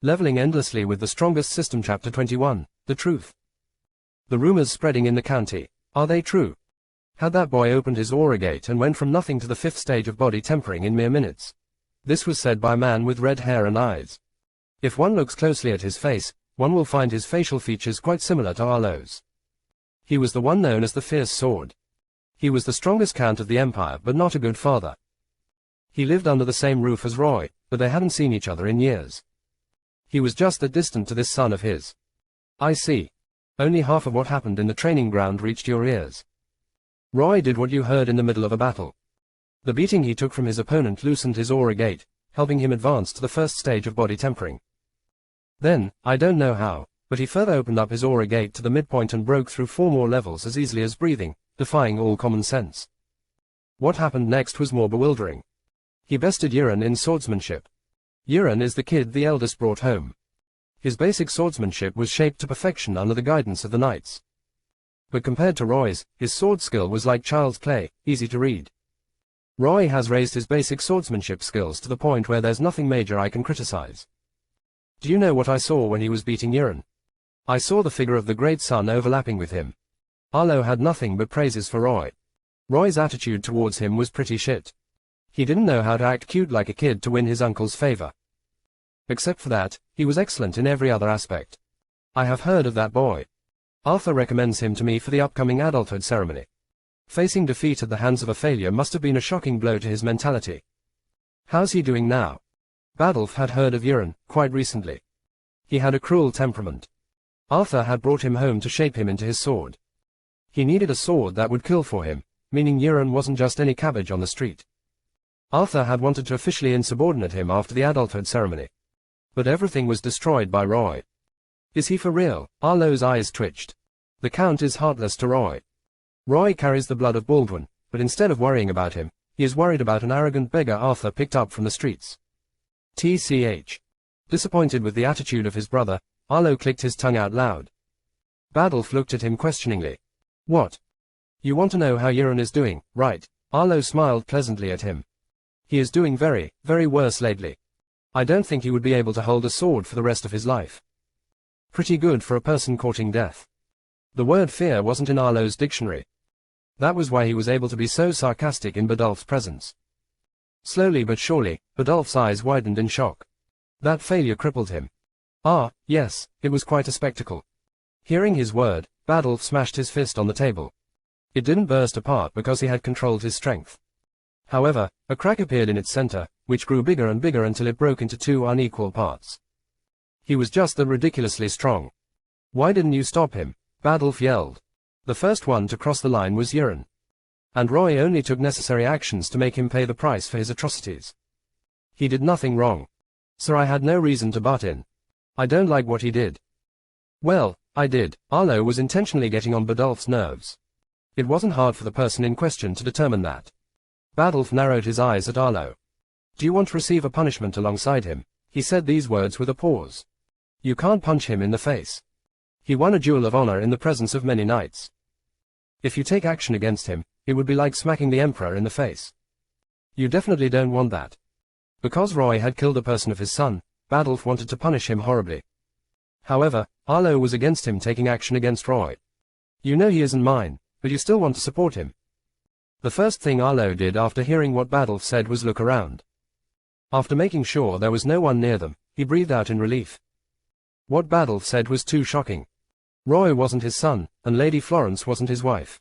Leveling endlessly with the strongest system. Chapter 21, The Truth. The rumors spreading in the county. Are they true? Had that boy opened his aura gate and went from nothing to the 5th stage of body tempering in mere minutes? This was said by a man with red hair and eyes. If one looks closely at his face, one will find his facial features quite similar to Arlo's. He was the one known as the Fierce Sword. He was the strongest count of the empire, but not a good father. He lived under the same roof as Roy, but they hadn't seen each other in years. He was just that distant to this son of his. I see. Only half of what happened in the training ground reached your ears. Roy did what you heard in the middle of a battle. The beating he took from his opponent loosened his aura gate, helping him advance to the 1st stage of body tempering. Then, I don't know how, but he further opened up his aura gate to the midpoint and broke through 4 more levels as easily as breathing, defying all common sense. What happened next was more bewildering. He bested Yuren in swordsmanship. Yuren is the kid the eldest brought home. His basic swordsmanship was shaped to perfection under the guidance of the knights. But compared to Roy's, his sword skill was like child's play, easy to read. Roy has raised his basic swordsmanship skills to the point where there's nothing major I can criticize. Do you know what I saw when he was beating Yuren? I saw the figure of the great sun overlapping with him. Arlo had nothing but praises for Roy. Roy's attitude towards him was pretty shit. He didn't know how to act cute like a kid to win his uncle's favor. Except for that, he was excellent in every other aspect. I have heard of that boy. Arthur recommends him to me for the upcoming adulthood ceremony. Facing defeat at the hands of a failure must have been a shocking blow to his mentality. How's he doing now? Badolf had heard of Yuren, quite recently. He had a cruel temperament. Arthur had brought him home to shape him into his sword. He needed a sword that would kill for him, meaning Yuren wasn't just any cabbage on the street. Arthur had wanted to officially insubordinate him after the adulthood ceremony. But everything was destroyed by Roy. Is he for real? Arlo's eyes twitched. The Count is heartless to Roy. Roy carries the blood of Baldwin, but instead of worrying about him, he is worried about an arrogant beggar Arthur picked up from the streets. TCH. Disappointed with the attitude of his brother, Arlo clicked his tongue out loud. Badolf looked at him questioningly. What? You want to know how Yuren is doing, right? Arlo smiled pleasantly at him. He is doing very, very worse lately. I don't think he would be able to hold a sword for the rest of his life. Pretty good for a person courting death. The word fear wasn't in Arlo's dictionary. That was why he was able to be so sarcastic in Badolf's presence. Slowly but surely, Badolf's eyes widened in shock. That failure crippled him. Ah, yes, it was quite a spectacle. Hearing his word, Badolf smashed his fist on the table. It didn't burst apart because he had controlled his strength. However, a crack appeared in its center, which grew bigger and bigger until it broke into 2 unequal parts. He was just that ridiculously strong. Why didn't you stop him? Badolf yelled. The first one to cross the line was Yuren. And Roy only took necessary actions to make him pay the price for his atrocities. He did nothing wrong. So I had no reason to butt in. I don't like what he did. Well, I did. Arlo was intentionally getting on Badolf's nerves. It wasn't hard for the person in question to determine that. Badolf narrowed his eyes at Arlo. Do you want to receive a punishment alongside him? He said these words with a pause. You can't punch him in the face. He won a duel of honor in the presence of many knights. If you take action against him, it would be like smacking the Emperor in the face. You definitely don't want that. Because Roy had killed a person of his son, Badolf wanted to punish him horribly. However, Arlo was against him taking action against Roy. You know he isn't mine, but you still want to support him. The first thing Arlo did after hearing what Badolf said was look around. After making sure there was no one near them, he breathed out in relief. What Badolf said was too shocking. Roy wasn't his son, and Lady Florence wasn't his wife.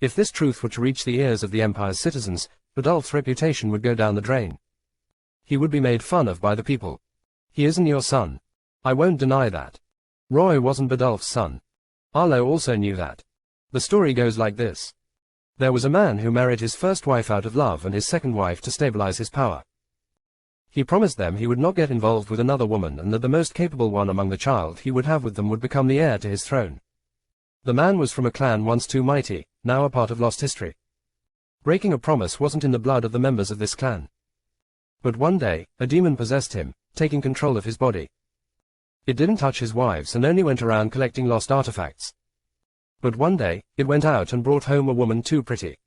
If this truth were to reach the ears of the Empire's citizens, Badolf's reputation would go down the drain. He would be made fun of by the people. He isn't your son. I won't deny that. Roy wasn't Badolf's son. Arlo also knew that. The story goes like this. There was a man who married his first wife out of love and his second wife to stabilize his power. He promised them he would not get involved with another woman and that the most capable one among the child he would have with them would become the heir to his throne. The man was from a clan once too mighty, now a part of lost history. Breaking a promise wasn't in the blood of the members of this clan. But one day, a demon possessed him, taking control of his body. It didn't touch his wives and only went around collecting lost artifacts. But one day, it went out and brought home a woman too pretty.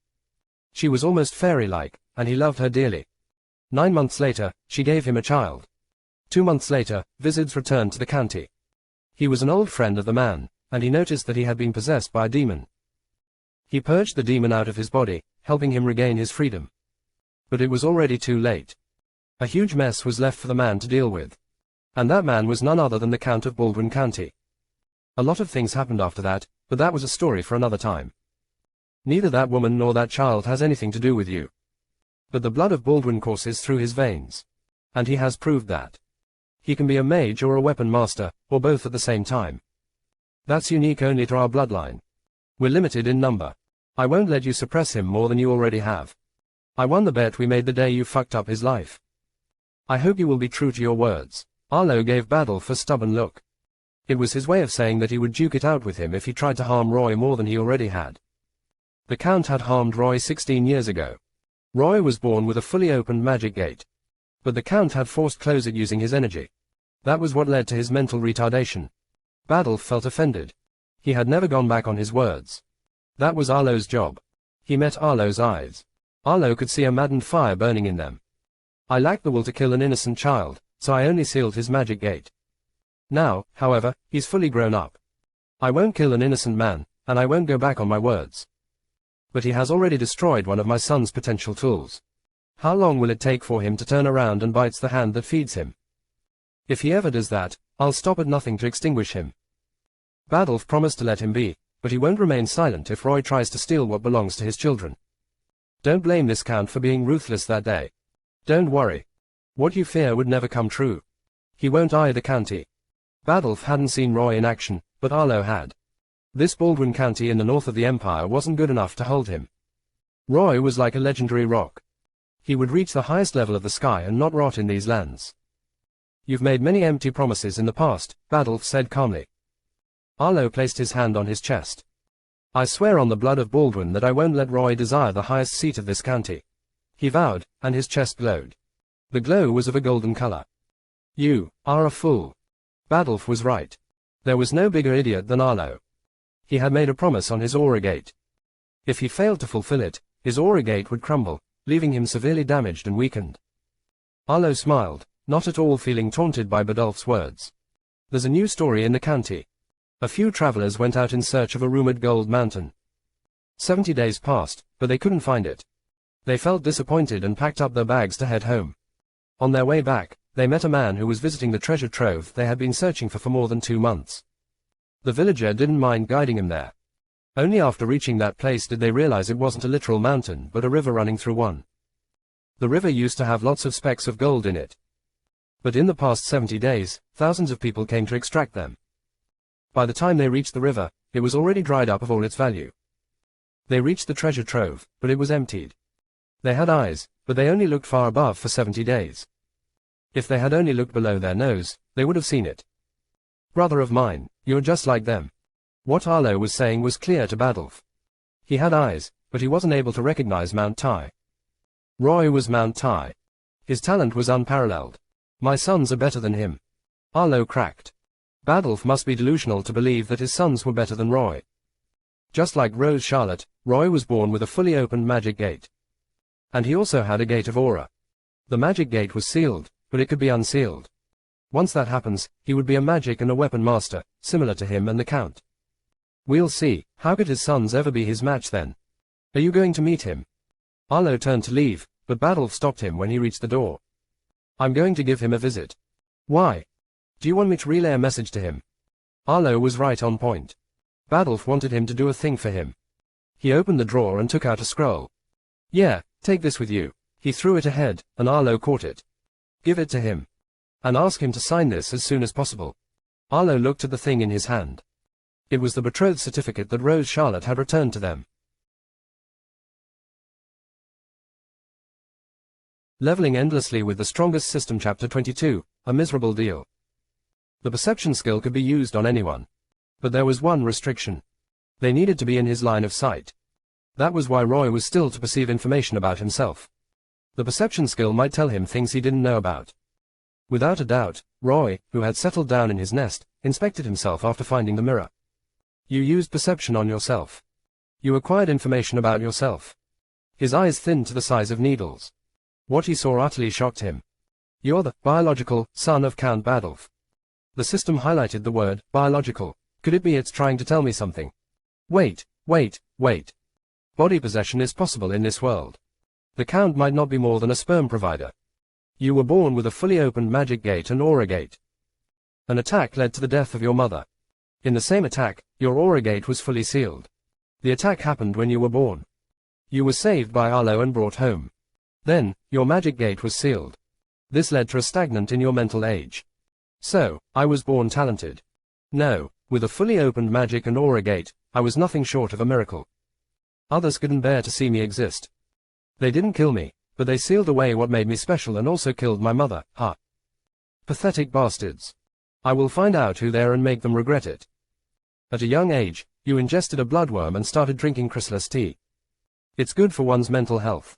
She was almost fairy-like, and he loved her dearly. 9 months later, she gave him a child. 2 months later, visits returned to the county. He was an old friend of the man, and he noticed that he had been possessed by a demon. He purged the demon out of his body, helping him regain his freedom. But it was already too late. A huge mess was left for the man to deal with. And that man was none other than the Count of Baldwin County. A lot of things happened after that, but that was a story for another time. Neither that woman nor that child has anything to do with you. But the blood of Baldwin courses through his veins. And he has proved that. He can be a mage or a weapon master, or both at the same time. That's unique only to our bloodline. We're limited in number. I won't let you suppress him more than you already have. I won the bet we made the day you fucked up his life. I hope you will be true to your words. Arlo gave Badolf a stubborn look. It was his way of saying that he would duke it out with him if he tried to harm Roy more than he already had. The Count had harmed Roy 16 years ago. Roy was born with a fully opened magic gate. But the Count had forced close it using his energy. That was what led to his mental retardation. Badolf felt offended. He had never gone back on his words. That was Arlo's job. He met Arlo's eyes. Arlo could see a maddened fire burning in them. I lacked the will to kill an innocent child, so I only sealed his magic gate. Now, however, he's fully grown up. I won't kill an innocent man, and I won't go back on my words. But he has already destroyed one of my son's potential tools. How long will it take for him to turn around and bites the hand that feeds him? If he ever does that, I'll stop at nothing to extinguish him. Badolf promised to let him be, but he won't remain silent if Roy tries to steal what belongs to his children. Don't blame this Count for being ruthless that day. Don't worry. What you fear would never come true. He won't eye the county. Badolf hadn't seen Roy in action, but Arlo had. This Baldwin County in the north of the Empire wasn't good enough to hold him. Roy was like a legendary rock. He would reach the highest level of the sky and not rot in these lands. You've made many empty promises in the past, Badolf said calmly. Arlo placed his hand on his chest. I swear on the blood of Baldwin that I won't let Roy desire the highest seat of this county. He vowed, and his chest glowed. The glow was of a golden color. You are a fool. Badolf was right. There was no bigger idiot than Arlo. He had made a promise on his aura gate. If he failed to fulfill it, his aura gate would crumble, leaving him severely damaged and weakened. Arlo smiled, not at all feeling taunted by Badolf's words. There's a new story in the county. A few travelers went out in search of a rumored gold mountain. 70 days passed, but they couldn't find it. They felt disappointed and packed up their bags to head home. On their way back, they met a man who was visiting the treasure trove they had been searching for more than 2 months. The villager didn't mind guiding him there. Only after reaching that place did they realize it wasn't a literal mountain but a river running through one. The river used to have lots of specks of gold in it. But in the past 70 days, thousands of people came to extract them. By the time they reached the river, it was already dried up of all its value. They reached the treasure trove, but it was emptied. They had eyes, but they only looked far above for 70 days. If they had only looked below their nose, they would have seen it. Brother of mine, you're just like them. What Arlo was saying was clear to Badolf. He had eyes, but he wasn't able to recognize Mount Tai. Roy was Mount Tai. His talent was unparalleled. My sons are better than him. Arlo cracked. Badolf must be delusional to believe that his sons were better than Roy. Just like Rose Charlotte, Roy was born with a fully opened magic gate. And he also had a gate of aura. The magic gate was sealed, but it could be unsealed. Once that happens, he would be a magic and a weapon master, similar to him and the Count. We'll see. How could his sons ever be his match then? Are you going to meet him? Arlo turned to leave, but Badolf stopped him when he reached the door. I'm going to give him a visit. Why? Do you want me to relay a message to him? Arlo was right on point. Badolf wanted him to do a thing for him. He opened the drawer and took out a scroll. Yeah, take this with you. He threw it ahead, and Arlo caught it. Give it to him. And ask him to sign this as soon as possible. Arlo looked at the thing in his hand. It was the betrothed certificate that Rose Charlotte had returned to them. Leveling endlessly with the strongest system. Chapter 22, a miserable deal. The perception skill could be used on anyone. But there was one restriction. They needed to be in his line of sight. That was why Roy was still to perceive information about himself. The perception skill might tell him things he didn't know about. Without a doubt, Roy, who had settled down in his nest, inspected himself after finding the mirror. You used perception on yourself. You acquired information about yourself. His eyes thinned to the size of needles. What he saw utterly shocked him. You're the biological son of Count Badolf. The system highlighted the word biological. Could it be it's trying to tell me something? Wait. Body possession is possible in this world. The Count might not be more than a sperm provider. You were born with a fully opened magic gate and aura gate. An attack led to the death of your mother. In the same attack, your aura gate was fully sealed. The attack happened when you were born. You were saved by Arlo and brought home. Then, your magic gate was sealed. This led to a stagnant in your mental age. So, I was born talented. No, with a fully opened magic and aura gate, I was nothing short of a miracle. Others couldn't bear to see me exist. They didn't kill me, but they sealed away what made me special and also killed my mother, ha. Pathetic bastards. I will find out who they are and make them regret it. At a young age, you ingested a bloodworm and started drinking chrysalis tea. It's good for one's mental health.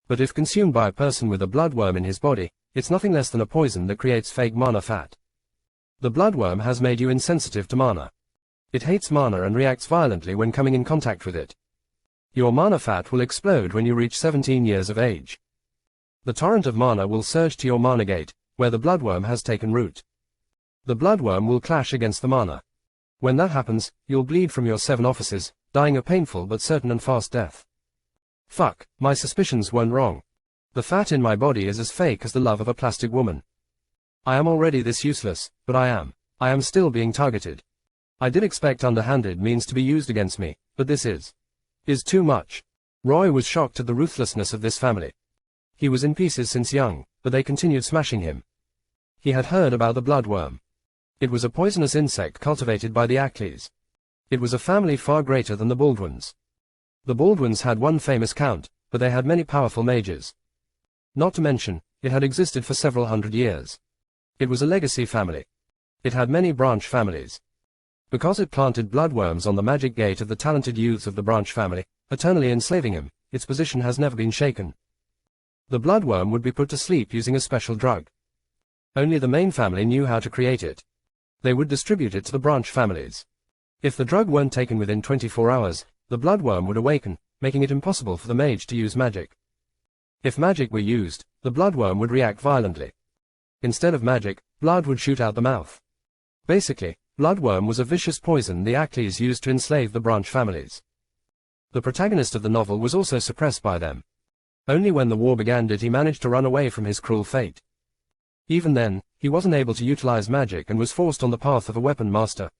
But if consumed by a person with a bloodworm in his body, it's nothing less than a poison that creates fake mana fat. The bloodworm has made you insensitive to mana. It hates mana and reacts violently when coming in contact with it. Your mana fat will explode when you reach 17 years of age. The torrent of mana will surge to your mana gate, where the bloodworm has taken root. The bloodworm will clash against the mana. When that happens, you'll bleed from your 7 offices, dying a painful but certain and fast death. Fuck, my suspicions weren't wrong. The fat in my body is as fake as the love of a plastic woman. I am already this useless, but I am still being targeted. I did expect underhanded means to be used against me, but this is too much. Roy was shocked at the ruthlessness of this family. He was in pieces since young, but they continued smashing him. He had heard about the bloodworm. It was a poisonous insect cultivated by the Ackleys. It was a family far greater than the Baldwins. The Baldwins had one famous count, but they had many powerful mages. Not to mention, it had existed for several hundred years. It was a legacy family. It had many branch families. Because it planted bloodworms on the magic gate of the talented youths of the branch family, eternally enslaving him, its position has never been shaken. The bloodworm would be put to sleep using a special drug. Only the main family knew how to create it. They would distribute it to the branch families. If the drug weren't taken within 24 hours, the bloodworm would awaken, making it impossible for the mage to use magic. If magic were used, the bloodworm would react violently. Instead of magic, blood would shoot out the mouth. Basically, bloodworm was a vicious poison the Ackleys used to enslave the branch families. The protagonist of the novel was also suppressed by them. Only when the war began did he manage to run away from his cruel fate. Even then, he wasn't able to utilize magic and was forced on the path of a weapon master.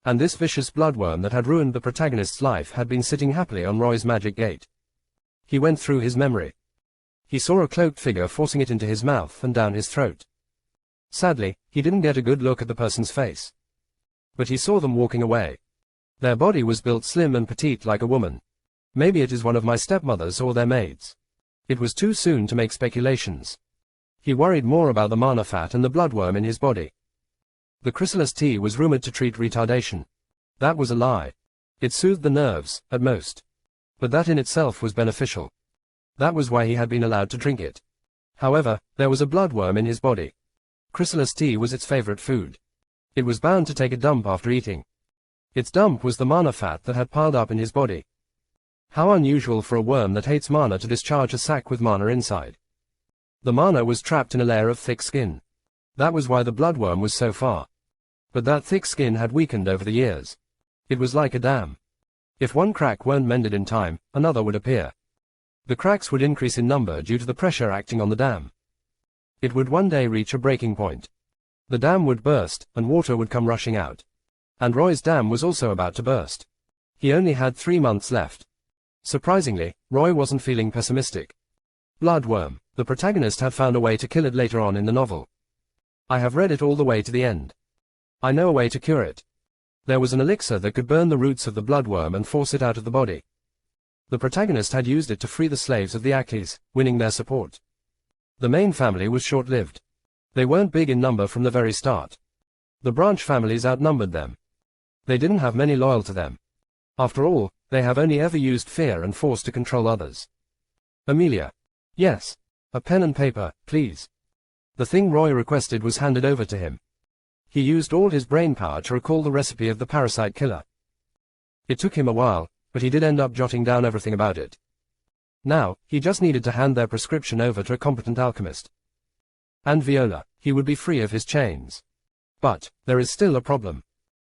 And this vicious bloodworm that had ruined the protagonist's life had been sitting happily on Roy's magic gate. He went through his memory. He saw a cloaked figure forcing it into his mouth and down his throat. Sadly, he didn't get a good look at the person's face. But he saw them walking away. Their body was built slim and petite like a woman. Maybe it is one of my stepmothers or their maids. It was too soon to make speculations. He worried more about the mana fat and the bloodworm in his body. The chrysalis tea was rumored to treat retardation. That was a lie. It soothed the nerves, at most. But that in itself was beneficial. That was why he had been allowed to drink it. However, there was a bloodworm in his body. Chrysalis tea was its favorite food. It was bound to take a dump after eating. Its dump was the mana fat that had piled up in his body. How unusual for a worm that hates mana to discharge a sac with mana inside. The mana was trapped in a layer of thick skin. That was why the bloodworm was so far. But that thick skin had weakened over the years. It was like a dam. If one crack weren't mended in time, another would appear. The cracks would increase in number due to the pressure acting on the dam. It would one day reach a breaking point. The dam would burst, and water would come rushing out. And Roy's dam was also about to burst. He only had 3 months left. Surprisingly, Roy wasn't feeling pessimistic. Bloodworm. The protagonist had found a way to kill it later on in the novel. I have read it all the way to the end. I know a way to cure it. There was an elixir that could burn the roots of the bloodworm and force it out of the body. The protagonist had used it to free the slaves of the Ackleys, winning their support. The main family was short-lived. They weren't big in number from the very start. The branch families outnumbered them. They didn't have many loyal to them. After all, they have only ever used fear and force to control others. Amelia. Yes. A pen and paper, please. The thing Roy requested was handed over to him. He used all his brainpower to recall the recipe of the parasite killer. It took him a while, but he did end up jotting down everything about it. Now, he just needed to hand their prescription over to a competent alchemist. And Viola, he would be free of his chains. But, there is still a problem.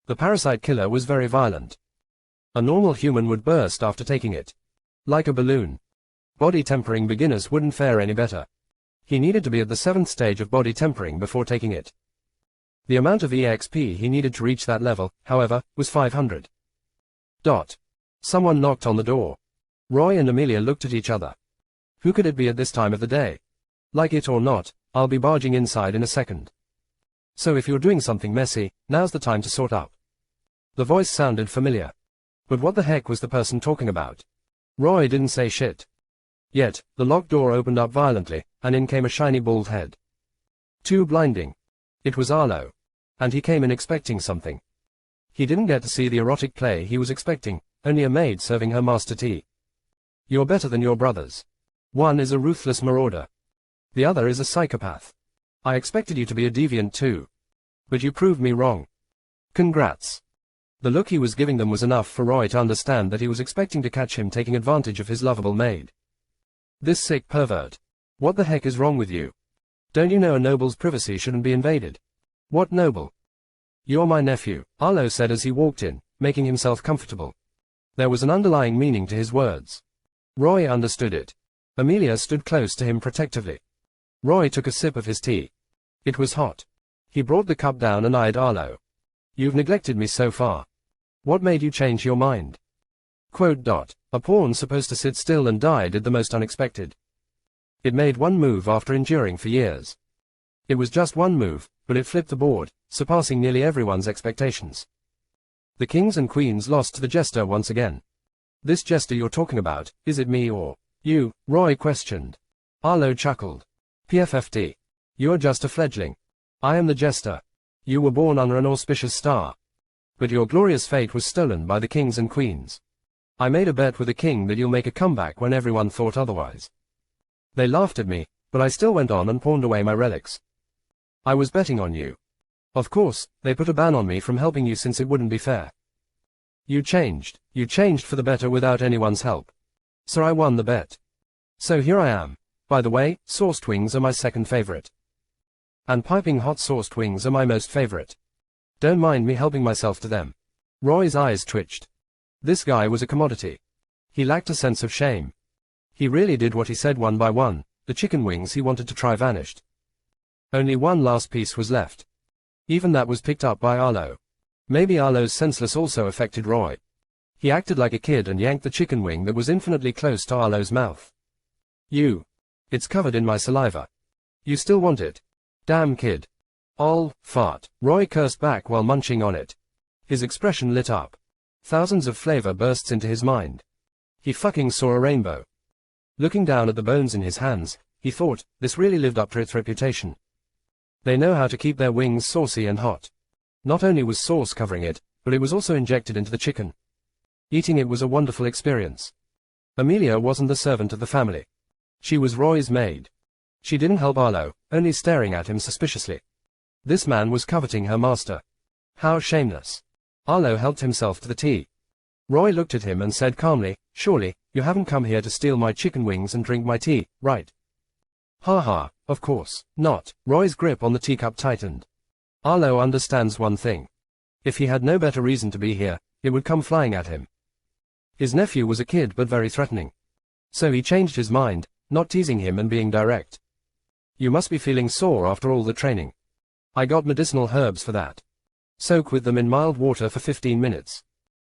The parasite killer was very violent. A normal human would burst after taking it. Like a balloon. Body tempering beginners wouldn't fare any better. He needed to be at the 7th stage of body tempering before taking it. The amount of EXP he needed to reach that level, however, was 500. Someone knocked on the door. Roy and Amelia looked at each other. Who could it be at this time of the day? Like it or not, I'll be barging inside in a second. So if you're doing something messy, now's the time to sort up. The voice sounded familiar. But what the heck was the person talking about? Roy didn't say shit. Yet, the locked door opened up violently, and in came a shiny bald head. Too blinding. It was Arlo. And he came in expecting something. He didn't get to see the erotic play he was expecting, only a maid serving her master tea. You're better than your brothers. One is a ruthless marauder. The other is a psychopath. I expected you to be a deviant too. But you proved me wrong. Congrats. The look he was giving them was enough for Roy to understand that he was expecting to catch him taking advantage of his lovable maid. This sick pervert. What the heck is wrong with you? Don't you know a noble's privacy shouldn't be invaded? What noble? You're my nephew, Arlo said as he walked in, making himself comfortable. There was an underlying meaning to his words. Roy understood it. Amelia stood close to him protectively. Roy took a sip of his tea. It was hot. He brought the cup down and eyed Arlo. You've neglected me so far. What made you change your mind? A pawn supposed to sit still and die did the most unexpected. It made one move after enduring for years. It was just one move, but it flipped the board, surpassing nearly everyone's expectations. The kings and queens lost to the jester once again. This jester you're talking about, is it me or you? Roy questioned. Arlo chuckled. PFFT. You're just a fledgling. I am the jester. You were born under an auspicious star. But your glorious fate was stolen by the kings and queens. I made a bet with the king that you'll make a comeback when everyone thought otherwise. They laughed at me, but I still went on and pawned away my relics. I was betting on you. Of course, they put a ban on me from helping you since it wouldn't be fair. You changed for the better without anyone's help. So I won the bet. So here I am. By the way, sauced wings are my second favorite. And piping hot sauced wings are my most favorite. Don't mind me helping myself to them. Roy's eyes twitched. This guy was a commodity. He lacked a sense of shame. He really did what he said one by one. The chicken wings he wanted to try vanished. Only one last piece was left. Even that was picked up by Arlo. Maybe Arlo's senseless also affected Roy. He acted like a kid and yanked the chicken wing that was infinitely close to Arlo's mouth. It's covered in my saliva. You still want it? Damn kid. I'll fart. Roy cursed back while munching on it. His expression lit up. Thousands of flavor bursts into his mind. He fucking saw a rainbow. Looking down at the bones in his hands, he thought, this really lived up to its reputation. They know how to keep their wings saucy and hot. Not only was sauce covering it, but it was also injected into the chicken. Eating it was a wonderful experience. Amelia wasn't the servant of the family. She was Roy's maid. She didn't help Arlo, only staring at him suspiciously. This man was coveting her master. How shameless. Arlo helped himself to the tea. Roy looked at him and said calmly, surely, you haven't come here to steal my chicken wings and drink my tea, right? Ha ha, of course, not. Roy's grip on the teacup tightened. Arlo understands one thing. If he had no better reason to be here, it would come flying at him. His nephew was a kid but very threatening. So he changed his mind, not teasing him and being direct. You must be feeling sore after all the training. I got medicinal herbs for that. Soak with them in mild water for 15 minutes.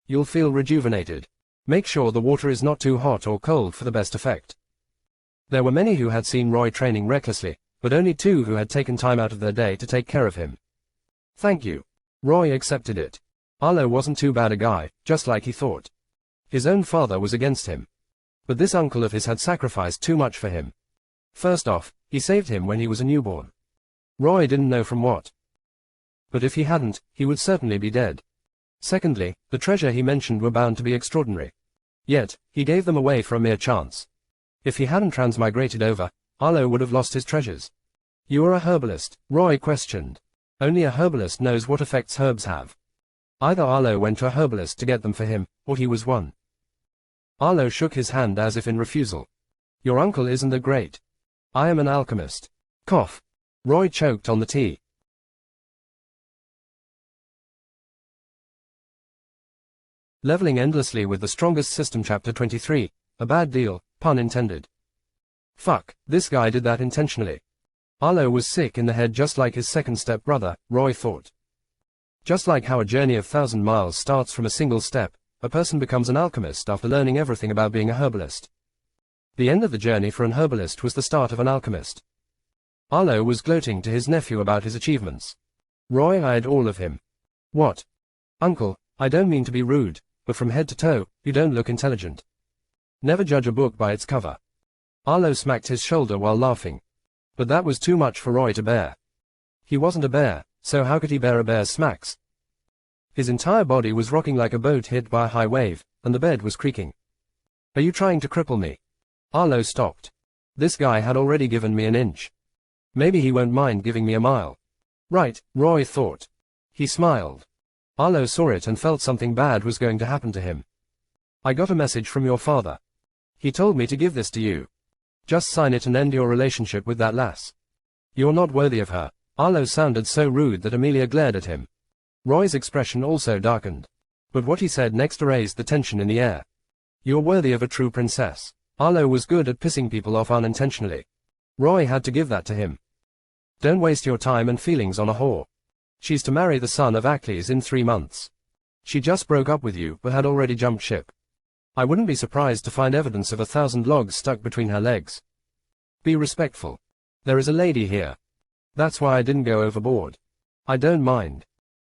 You'll feel rejuvenated. Make sure the water is not too hot or cold for the best effect. There were many who had seen Roy training recklessly, but only 2 who had taken time out of their day to take care of him. Thank you. Roy accepted it. Arlo wasn't too bad a guy, just like he thought. His own father was against him. But this uncle of his had sacrificed too much for him. First off, he saved him when he was a newborn. Roy didn't know from what. But if he hadn't, he would certainly be dead. Secondly, the treasure he mentioned were bound to be extraordinary. Yet, he gave them away for a mere chance. If he hadn't transmigrated over, Arlo would have lost his treasures. You are a herbalist, Roy questioned. Only a herbalist knows what effects herbs have. Either Arlo went to a herbalist to get them for him, or he was one. Arlo shook his hand as if in refusal. Your uncle isn't that great. I am an alchemist. Cough. Roy choked on the tea. Leveling endlessly with the strongest system. Chapter 23. A bad deal, pun intended. Fuck, this guy did that intentionally. Arlo was sick in the head just like his second step brother, Roy thought. Just like how a journey of 1,000 miles starts from a single step, a person becomes an alchemist after learning everything about being a herbalist. The end of the journey for an herbalist was the start of an alchemist. Arlo was gloating to his nephew about his achievements. Roy eyed all of him. What? Uncle, I don't mean to be rude, but from head to toe, you don't look intelligent. Never judge a book by its cover. Arlo smacked his shoulder while laughing. But that was too much for Roy to bear. He wasn't a bear, so how could he bear a bear's smacks? His entire body was rocking like a boat hit by a high wave, and the bed was creaking. Are you trying to cripple me? Arlo stopped. This guy had already given me an inch. Maybe he won't mind giving me a mile. Right, Roy thought. He smiled. Arlo saw it and felt something bad was going to happen to him. I got a message from your father. He told me to give this to you. Just sign it and end your relationship with that lass. You're not worthy of her. Arlo sounded so rude that Amelia glared at him. Roy's expression also darkened. But what he said next erased the tension in the air. You're worthy of a true princess. Arlo was good at pissing people off unintentionally. Roy had to give that to him. Don't waste your time and feelings on a whore. She's to marry the son of Acles in 3 months. She just broke up with you but had already jumped ship. I wouldn't be surprised to find evidence of 1,000 logs stuck between her legs. Be respectful. There is a lady here. That's why I didn't go overboard. I don't mind.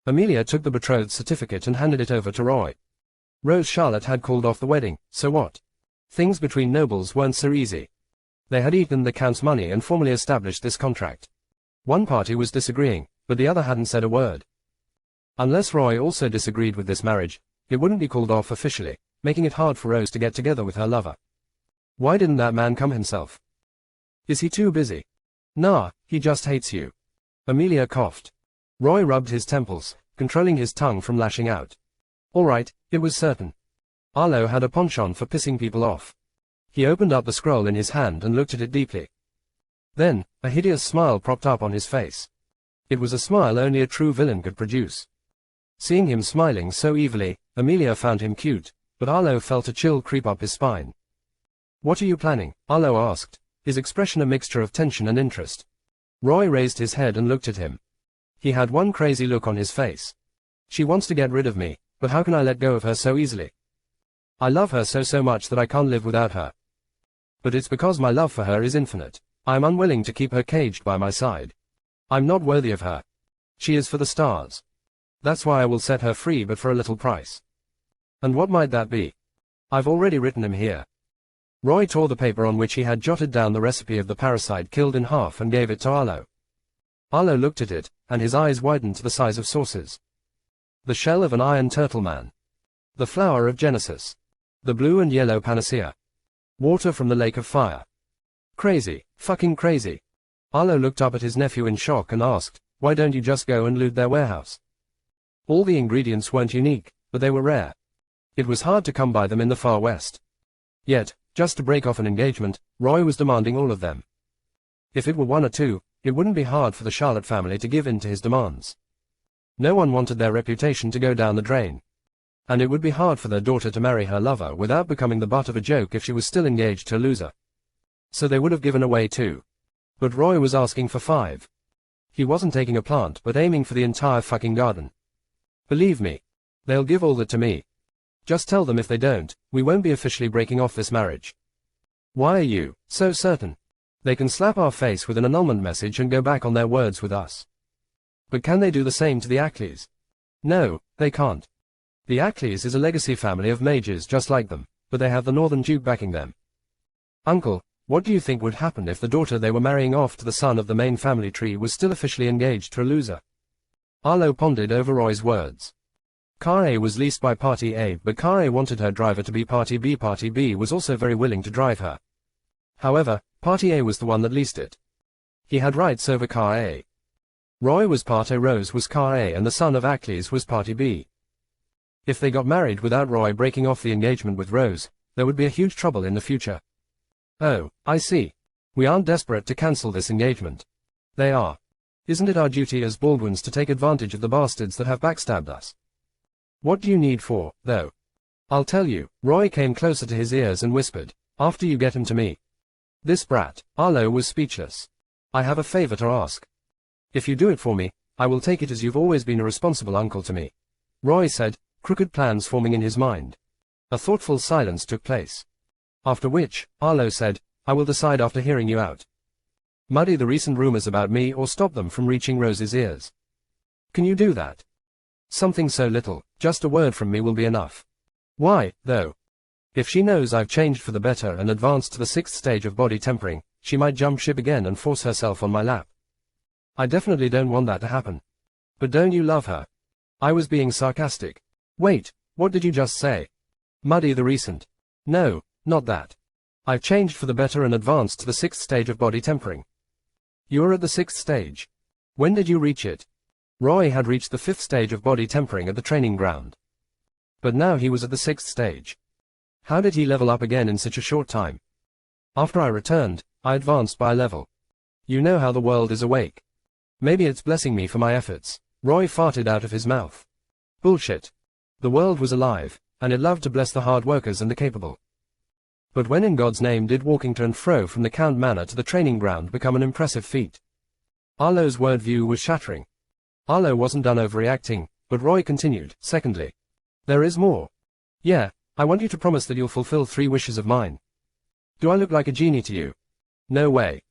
Amelia took the betrothed certificate and handed it over to Roy. Rose Charlotte had called off the wedding, so what? Things between nobles weren't so easy. They had eaten the Count's money and formally established this contract. One party was disagreeing, but the other hadn't said a word. Unless Roy also disagreed with this marriage, it wouldn't be called off officially, making it hard for Rose to get together with her lover. Why didn't that man come himself? Is he too busy? Nah, he just hates you. Amelia coughed. Roy rubbed his temples, controlling his tongue from lashing out. All right, it was certain. Arlo had a penchant for pissing people off. He opened up the scroll in his hand and looked at it deeply. Then, a hideous smile propped up on his face. It was a smile only a true villain could produce. Seeing him smiling so evilly, Amelia found him cute, but Arlo felt a chill creep up his spine. What are you planning? Arlo asked, his expression a mixture of tension and interest. Roy raised his head and looked at him. He had one crazy look on his face. She wants to get rid of me, but how can I let go of her so easily? I love her so much that I can't live without her. But it's because my love for her is infinite. I am unwilling to keep her caged by my side. I'm not worthy of her. She is for the stars. That's why I will set her free, but for a little price. And what might that be? I've already written him here. Roy tore the paper on which he had jotted down the recipe of the parasite killed in half and gave it to Arlo. Arlo looked at it, and his eyes widened to the size of saucers. The shell of an iron turtle man. The flower of Genesis. The blue and yellow panacea. Water from the lake of fire. Crazy, fucking crazy. Arlo looked up at his nephew in shock and asked, why don't you just go and loot their warehouse? All the ingredients weren't unique, but they were rare. It was hard to come by them in the far west. Yet, just to break off an engagement, Roy was demanding all of them. If it were 1 or 2, it wouldn't be hard for the Charlotte family to give in to his demands. No one wanted their reputation to go down the drain. And it would be hard for their daughter to marry her lover without becoming the butt of a joke if she was still engaged to a loser. So they would have given away 2. But Roy was asking for 5. He wasn't taking a plant but aiming for the entire fucking garden. Believe me. They'll give all that to me. Just tell them if they don't, we won't be officially breaking off this marriage. Why are you so certain? They can slap our face with an annulment message and go back on their words with us. But can they do the same to the Acles? No, they can't. The Acles is a legacy family of mages just like them, but they have the Northern Duke backing them. Uncle, what do you think would happen if the daughter they were marrying off to the son of the main family tree was still officially engaged to a loser? Arlo pondered over Roy's words. Car A was leased by Party A, but Car A wanted her driver to be Party B. Party B was also very willing to drive her. However, Party A was the one that leased it. He had rights over Car A. Roy was Part A, Rose was Car A, and the son of Acles was Party B. If they got married without Roy breaking off the engagement with Rose, there would be a huge trouble in the future. Oh, I see. We aren't desperate to cancel this engagement. They are. Isn't it our duty as Baldwins to take advantage of the bastards that have backstabbed us? What do you need for, though? I'll tell you. Roy came closer to his ears and whispered, after you get him to me. This brat. Arlo was speechless. I have a favor to ask. If you do it for me, I will take it as you've always been a responsible uncle to me. Roy said, crooked plans forming in his mind. A thoughtful silence took place. After which, Arlo said, I will decide after hearing you out. Muddy the recent rumors about me or stop them from reaching Rose's ears. Can you do that? Something so little, just a word from me will be enough. Why, though? If she knows I've changed for the better and advanced to the 6th stage of body tempering, she might jump ship again and force herself on my lap. I definitely don't want that to happen. But don't you love her? I was being sarcastic. Wait, what did you just say? Muddy the recent. No, not that. I've changed for the better and advanced to the 6th stage of body tempering. You're at the 6th stage. When did you reach it? Roy had reached the 5th stage of body tempering at the training ground. But now he was at the 6th stage. How did he level up again in such a short time? After I returned, I advanced by a level. You know how the world is awake. Maybe it's blessing me for my efforts. Roy farted out of his mouth. Bullshit. The world was alive, and it loved to bless the hard workers and the capable. But when in God's name did walking to and fro from the Count Manor to the training ground become an impressive feat? Arlo's worldview was shattering. Arlo wasn't done overreacting, but Roy continued, secondly. There is more. Yeah, I want you to promise that you'll fulfill 3 wishes of mine. Do I look like a genie to you? No way.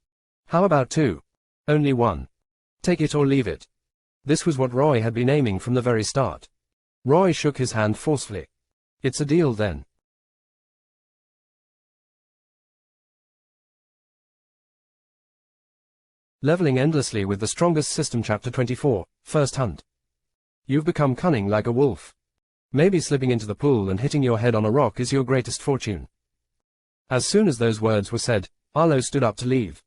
How about 2? Only 1. Take it or leave it. This was what Roy had been aiming from the very start. Roy shook his hand forcefully. It's a deal then. Leveling endlessly with the strongest system. Chapter 24, First Hunt. You've become cunning like a wolf. Maybe slipping into the pool and hitting your head on a rock is your greatest fortune. As soon as those words were said, Arlo stood up to leave.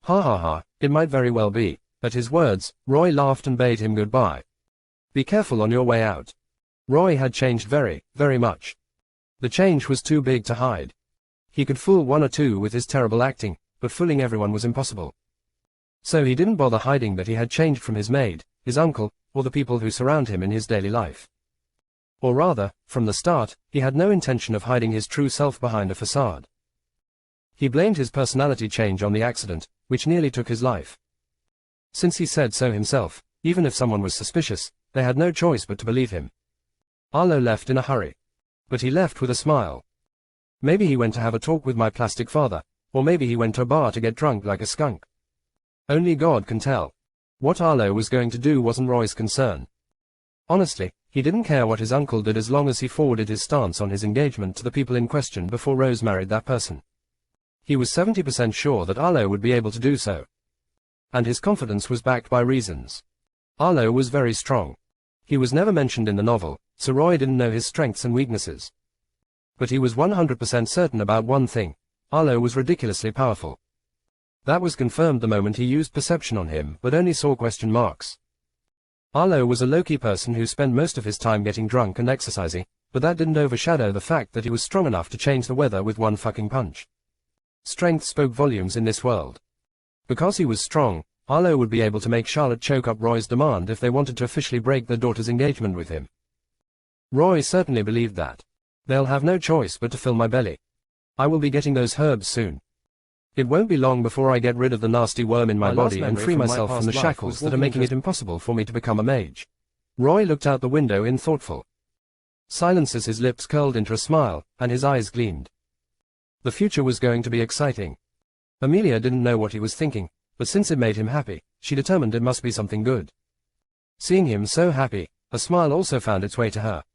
Ha ha ha, it might very well be. At his words, Roy laughed and bade him goodbye. Be careful on your way out. Roy had changed very, very much. The change was too big to hide. He could fool 1 or 2 with his terrible acting, but fooling everyone was impossible. So he didn't bother hiding that he had changed from his maid, his uncle, or the people who surround him in his daily life. Or rather, from the start, he had no intention of hiding his true self behind a facade. He blamed his personality change on the accident, which nearly took his life. Since he said so himself, even if someone was suspicious, they had no choice but to believe him. Arlo left in a hurry. But he left with a smile. Maybe he went to have a talk with my plastic father, or maybe he went to a bar to get drunk like a skunk. Only God can tell. What Arlo was going to do wasn't Roy's concern. Honestly, he didn't care what his uncle did as long as he forwarded his stance on his engagement to the people in question before Rose married that person. He was 70% sure that Arlo would be able to do so. And his confidence was backed by reasons. Arlo was very strong. He was never mentioned in the novel, so Roy didn't know his strengths and weaknesses. But he was 100% certain about one thing. Arlo was ridiculously powerful. That was confirmed the moment he used perception on him, but only saw question marks. Arlo was a low-key person who spent most of his time getting drunk and exercising, but that didn't overshadow the fact that he was strong enough to change the weather with one fucking punch. Strength spoke volumes in this world. Because he was strong, Arlo would be able to make Charlotte choke up Roy's demand if they wanted to officially break their daughter's engagement with him. Roy certainly believed that. They'll have no choice but to fill my belly. I will be getting those herbs soon. It won't be long before I get rid of the nasty worm in my body and free myself from the shackles that are making it impossible for me to become a mage. Roy looked out the window in thoughtful silence as his lips curled into a smile, and his eyes gleamed. The future was going to be exciting. Amelia didn't know what he was thinking, but since it made him happy, she determined it must be something good. Seeing him so happy, a smile also found its way to her.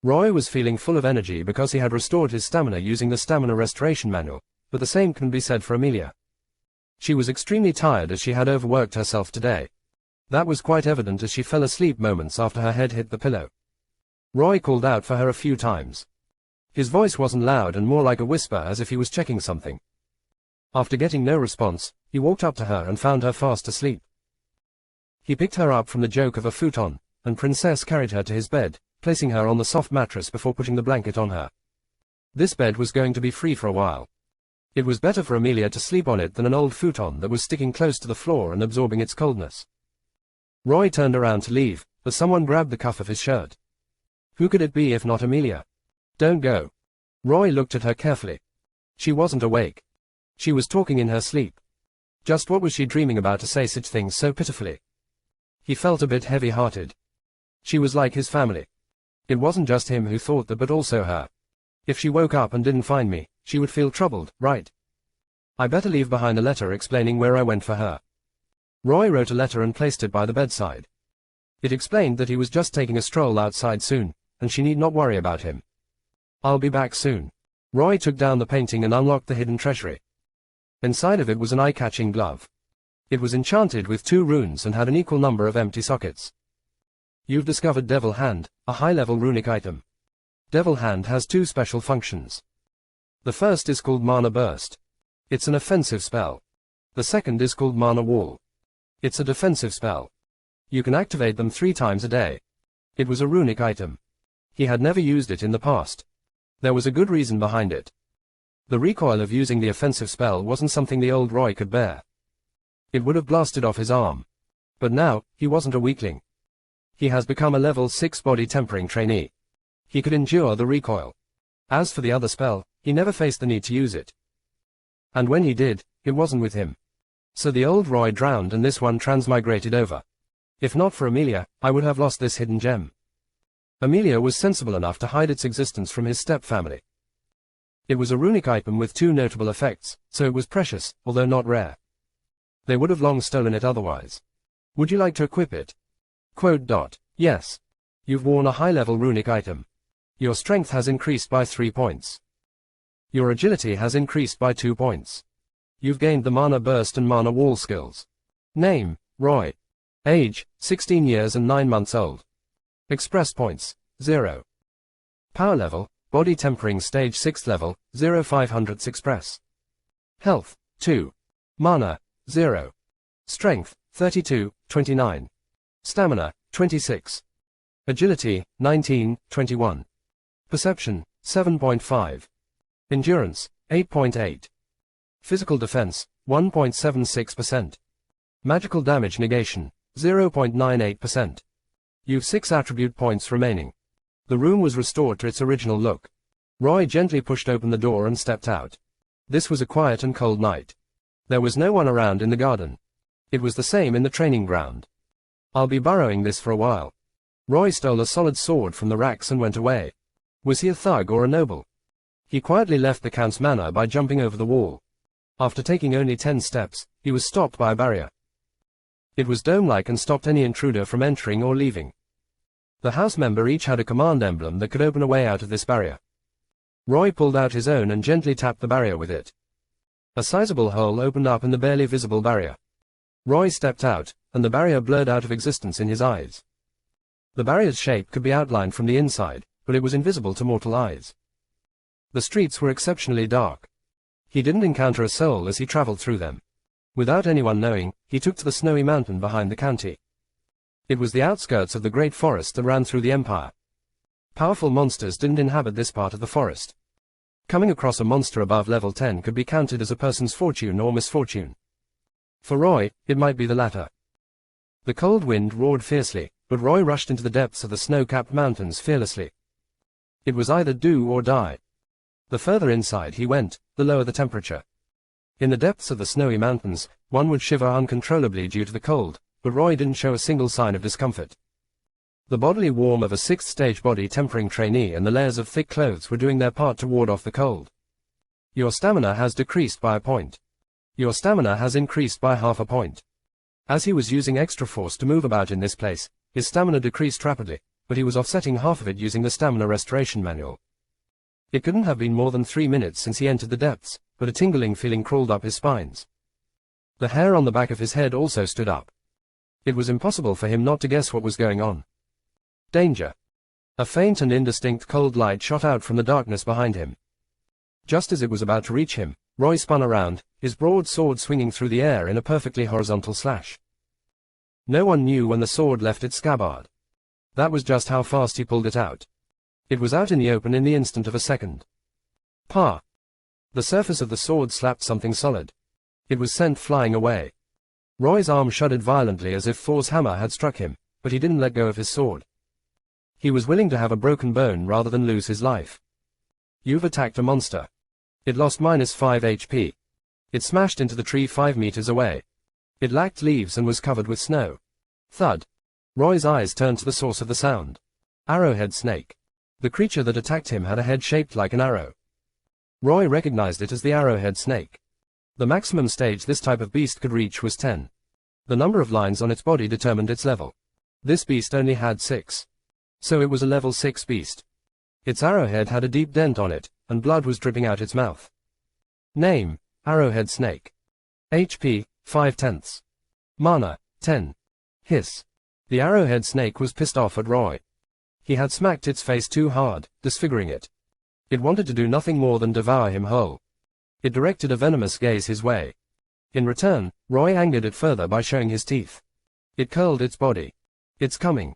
Roy was feeling full of energy because he had restored his stamina using the Stamina Restoration Manual, but the same can be said for Amelia. She was extremely tired as she had overworked herself today. That was quite evident as she fell asleep moments after her head hit the pillow. Roy called out for her a few times. His voice wasn't loud and more like a whisper as if he was checking something. After getting no response, he walked up to her and found her fast asleep. He picked her up from the joke of a futon, and Princess carried her to his bed, placing her on the soft mattress before putting the blanket on her. This bed was going to be free for a while. It was better for Amelia to sleep on it than an old futon that was sticking close to the floor and absorbing its coldness. Roy turned around to leave, but someone grabbed the cuff of his shirt. Who could it be if not Amelia? Don't go. Roy looked at her carefully. She wasn't awake. She was talking in her sleep. Just what was she dreaming about to say such things so pitifully? He felt a bit heavy-hearted. She was like his family. It wasn't just him who thought that but also her. If she woke up and didn't find me, she would feel troubled, right? I better leave behind a letter explaining where I went for her. Roy wrote a letter and placed it by the bedside. It explained that he was just taking a stroll outside soon, and she need not worry about him. I'll be back soon. Roy took down the painting and unlocked the hidden treasury. Inside of it was an eye-catching glove. It was enchanted with 2 runes and had an equal number of empty sockets. You've discovered Devil Hand, a high-level runic item. Devil Hand has 2 special functions. The first is called Mana Burst. It's an offensive spell. The second is called Mana Wall. It's a defensive spell. You can activate them 3 times a day. It was a runic item. He had never used it in the past. There was a good reason behind it. The recoil of using the offensive spell wasn't something the old Roy could bear. It would have blasted off his arm. But now, he wasn't a weakling. He has become a level 6 body tempering trainee. He could endure the recoil. As for the other spell, he never faced the need to use it. And when he did, it wasn't with him. So the old Roy drowned and this one transmigrated over. If not for Amelia, I would have lost this hidden gem. Amelia was sensible enough to hide its existence from his step-family. It was a runic item with 2 notable effects, so it was precious, although not rare. They would have long stolen it otherwise. Would you like to equip it? Quote. Yes. You've worn a high-level runic item. Your strength has increased by 3 points. Your agility has increased by 2 points. You've gained the Mana Burst and Mana Wall skills. Name, Roy. Age, 16 years and 9 months old. Express points, 0. Power level, Body Tempering Stage 6th level, 0500 Express. Health, 2. Mana, 0. Strength, 32, 29. Stamina, 26. Agility, 19, 21. Perception, 7.5. Endurance, 8.8. Physical defense, 1.76%. Magical damage negation, 0.98%. You've 6 attribute points remaining. The room was restored to its original look. Roy gently pushed open the door and stepped out. This was a quiet and cold night. There was no one around in the garden. It was the same in the training ground. I'll be borrowing this for a while. Roy stole a solid sword from the racks and went away. Was he a thug or a noble? He quietly left the Count's manor by jumping over the wall. After taking only 10 steps, he was stopped by a barrier. It was dome-like and stopped any intruder from entering or leaving. The house member each had a command emblem that could open a way out of this barrier. Roy pulled out his own and gently tapped the barrier with it. A sizable hole opened up in the barely visible barrier. Roy stepped out, and the barrier blurred out of existence in his eyes. The barrier's shape could be outlined from the inside, but it was invisible to mortal eyes. The streets were exceptionally dark. He didn't encounter a soul as he traveled through them. Without anyone knowing, he took to the snowy mountain behind the county. It was the outskirts of the great forest that ran through the empire. Powerful monsters didn't inhabit this part of the forest. Coming across a monster above level 10 could be counted as a person's fortune or misfortune. For Roy, it might be the latter. The cold wind roared fiercely, but Roy rushed into the depths of the snow-capped mountains fearlessly. It was either do or die. The further inside he went, the lower the temperature. In the depths of the snowy mountains, one would shiver uncontrollably due to the cold, but Roy didn't show a single sign of discomfort. The bodily warmth of a 6th-stage body tempering trainee and the layers of thick clothes were doing their part to ward off the cold. Your stamina has decreased by a point. Your stamina has increased by half a point. As he was using extra force to move about in this place, his stamina decreased rapidly, but he was offsetting half of it using the stamina restoration manual. It couldn't have been more than 3 minutes since he entered the depths, but a tingling feeling crawled up his spines. The hair on the back of his head also stood up. It was impossible for him not to guess what was going on. Danger. A faint and indistinct cold light shot out from the darkness behind him. Just as it was about to reach him, Roy spun around, his broad sword swinging through the air in a perfectly horizontal slash. No one knew when the sword left its scabbard. That was just how fast he pulled it out. It was out in the open in the instant of a second. Pa! The surface of the sword slapped something solid. It was sent flying away. Roy's arm shuddered violently as if Thor's hammer had struck him, but he didn't let go of his sword. He was willing to have a broken bone rather than lose his life. You've attacked a monster. It lost -5 HP. It smashed into the tree 5 meters away. It lacked leaves and was covered with snow. Thud. Roy's eyes turned to the source of the sound. Arrowhead snake. The creature that attacked him had a head shaped like an arrow. Roy recognized it as the arrowhead snake. The maximum stage this type of beast could reach was 10. The number of lines on its body determined its level. This beast only had 6. So it was a level 6 beast. Its arrowhead had a deep dent on it, and blood was dripping out its mouth. Name, Arrowhead Snake. HP, 5/10. Mana, 10. Hiss. The arrowhead snake was pissed off at Roy. He had smacked its face too hard, disfiguring it. It wanted to do nothing more than devour him whole. It directed a venomous gaze his way. In return, Roy angered it further by showing his teeth. It curled its body. It's coming.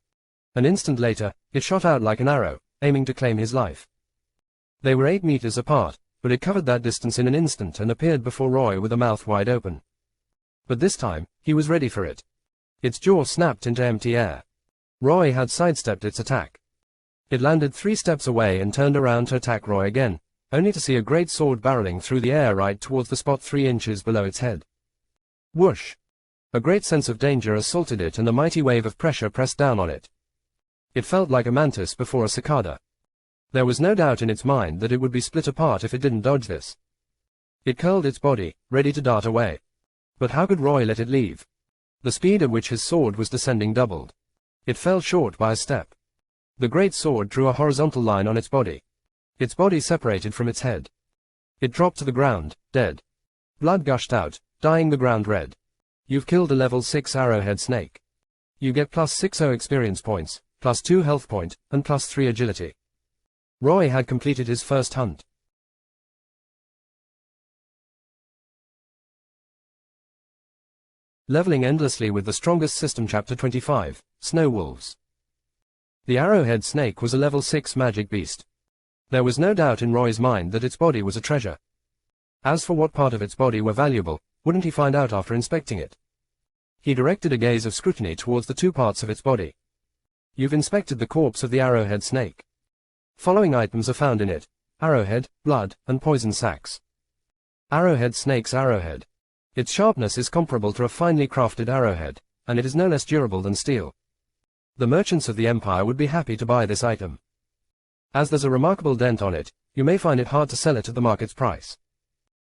An instant later, it shot out like an arrow, aiming to claim his life. They were 8 meters apart, but it covered that distance in an instant and appeared before Roy with a mouth wide open. But this time, he was ready for it. Its jaw snapped into empty air. Roy had sidestepped its attack. It landed 3 steps away and turned around to attack Roy again, only to see a great sword barreling through the air right towards the spot 3 inches below its head. Whoosh! A great sense of danger assaulted it and a mighty wave of pressure pressed down on it. It felt like a mantis before a cicada. There was no doubt in its mind that it would be split apart if it didn't dodge this. It curled its body, ready to dart away. But how could Roy let it leave? The speed at which his sword was descending doubled. It fell short by a step. The great sword drew a horizontal line on its body. Its body separated from its head. It dropped to the ground, dead. Blood gushed out, dyeing the ground red. You've killed a level 6 arrowhead snake. You get +60 experience points, +2 health point, and +3 agility. Roy had completed his first hunt. Leveling endlessly with the strongest system. Chapter 25, Snow Wolves. The arrowhead snake was a level 6 magic beast. There was no doubt in Roy's mind that its body was a treasure. As for what part of its body were valuable, wouldn't he find out after inspecting it? He directed a gaze of scrutiny towards the 2 parts of its body. You've inspected the corpse of the arrowhead snake. Following items are found in it: arrowhead, blood, and poison sacs. Arrowhead snake's arrowhead. Its sharpness is comparable to a finely crafted arrowhead, and it is no less durable than steel. The merchants of the Empire would be happy to buy this item. As there's a remarkable dent on it, you may find it hard to sell it at the market's price.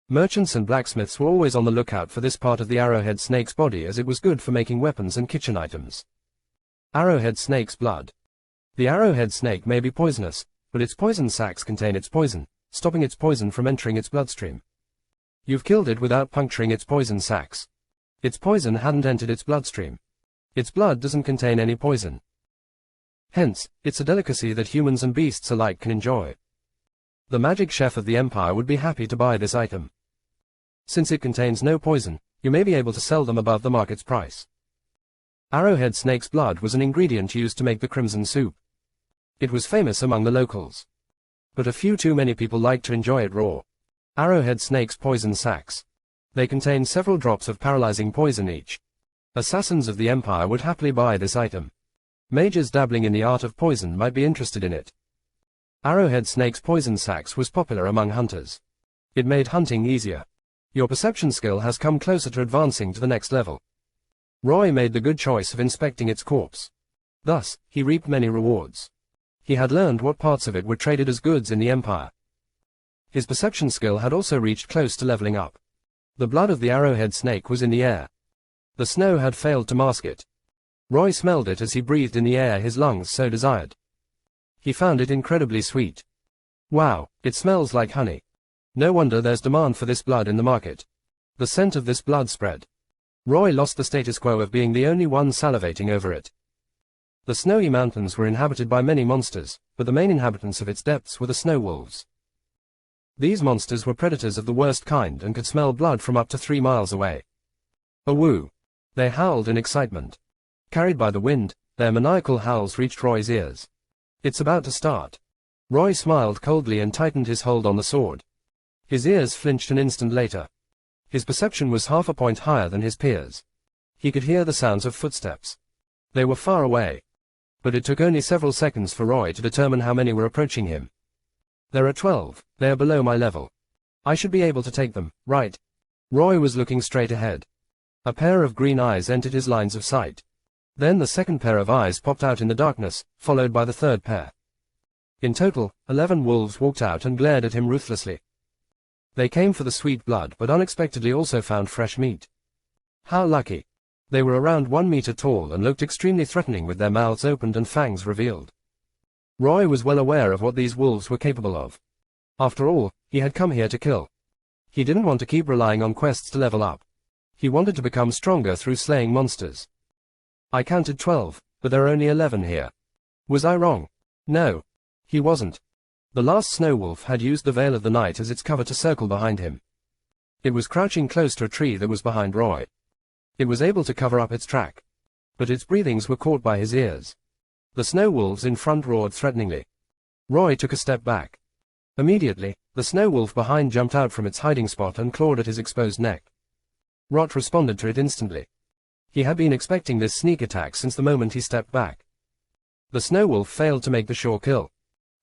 Merchants and blacksmiths were always on the lookout for this part of the arrowhead snake's body as it was good for making weapons and kitchen items. Arrowhead snake's blood. The arrowhead snake may be poisonous, but its poison sacs contain its poison, stopping its poison from entering its bloodstream. You've killed it without puncturing its poison sacs. Its poison hadn't entered its bloodstream. Its blood doesn't contain any poison. Hence, it's a delicacy that humans and beasts alike can enjoy. The magic chef of the Empire would be happy to buy this item. Since it contains no poison, you may be able to sell them above the market's price. Arrowhead snake's blood was an ingredient used to make the crimson soup. It was famous among the locals. But a few too many people liked to enjoy it raw. Arrowhead snake's poison sacs. They contain several drops of paralyzing poison each. Assassins of the Empire would happily buy this item. Mages dabbling in the art of poison might be interested in it. Arrowhead snake's poison sacs was popular among hunters. It made hunting easier. Your perception skill has come closer to advancing to the next level. Roy made the good choice of inspecting its corpse. Thus, he reaped many rewards. He had learned what parts of it were traded as goods in the Empire. His perception skill had also reached close to leveling up. The blood of the arrowhead snake was in the air. The snow had failed to mask it. Roy smelled it as he breathed in the air his lungs so desired. He found it incredibly sweet. Wow, it smells like honey. No wonder there's demand for this blood in the market. The scent of this blood spread. Roy lost the status quo of being the only one salivating over it. The snowy mountains were inhabited by many monsters, but the main inhabitants of its depths were the snow wolves. These monsters were predators of the worst kind and could smell blood from up to 3 miles away. Awoo! They howled in excitement. Carried by the wind, their maniacal howls reached Roy's ears. It's about to start. Roy smiled coldly and tightened his hold on the sword. His ears flinched an instant later. His perception was half a point higher than his peers. He could hear the sounds of footsteps. They were far away. But it took only several seconds for Roy to determine how many were approaching him. There are 12, they are below my level. I should be able to take them, right? Roy was looking straight ahead. A pair of green eyes entered his lines of sight. Then the second pair of eyes popped out in the darkness, followed by the third pair. In total, 11 wolves walked out and glared at him ruthlessly. They came for the sweet blood but unexpectedly also found fresh meat. How lucky. They were around 1 meter tall and looked extremely threatening with their mouths opened and fangs revealed. Roy was well aware of what these wolves were capable of. After all, he had come here to kill. He didn't want to keep relying on quests to level up. He wanted to become stronger through slaying monsters. I counted 12, but there are only 11 here. Was I wrong? No. He wasn't. The last snow wolf had used the veil of the night as its cover to circle behind him. It was crouching close to a tree that was behind Roy. It was able to cover up its track. But its breathings were caught by his ears. The snow wolves in front roared threateningly. Roy took a step back. Immediately, the snow wolf behind jumped out from its hiding spot and clawed at his exposed neck. Rot responded to it instantly. He had been expecting this sneak attack since the moment he stepped back. The snow wolf failed to make the sure kill.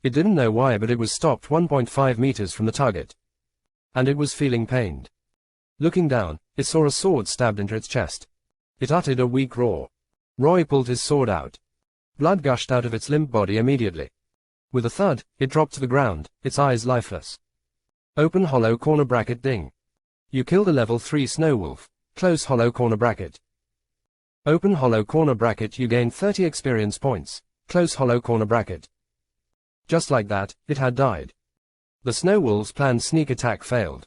It didn't know why, but it was stopped 1.5 meters from the target. And it was feeling pained. Looking down, it saw a sword stabbed into its chest. It uttered a weak roar. Roy pulled his sword out. Blood gushed out of its limp body immediately. With a thud, it dropped to the ground, its eyes lifeless. Open hollow corner bracket ding. You killed a level 3 snow wolf. Close hollow corner bracket. Open hollow corner bracket. You gained 30 experience points. Close hollow corner bracket. Just like that, it had died. The snow wolves' planned sneak attack failed.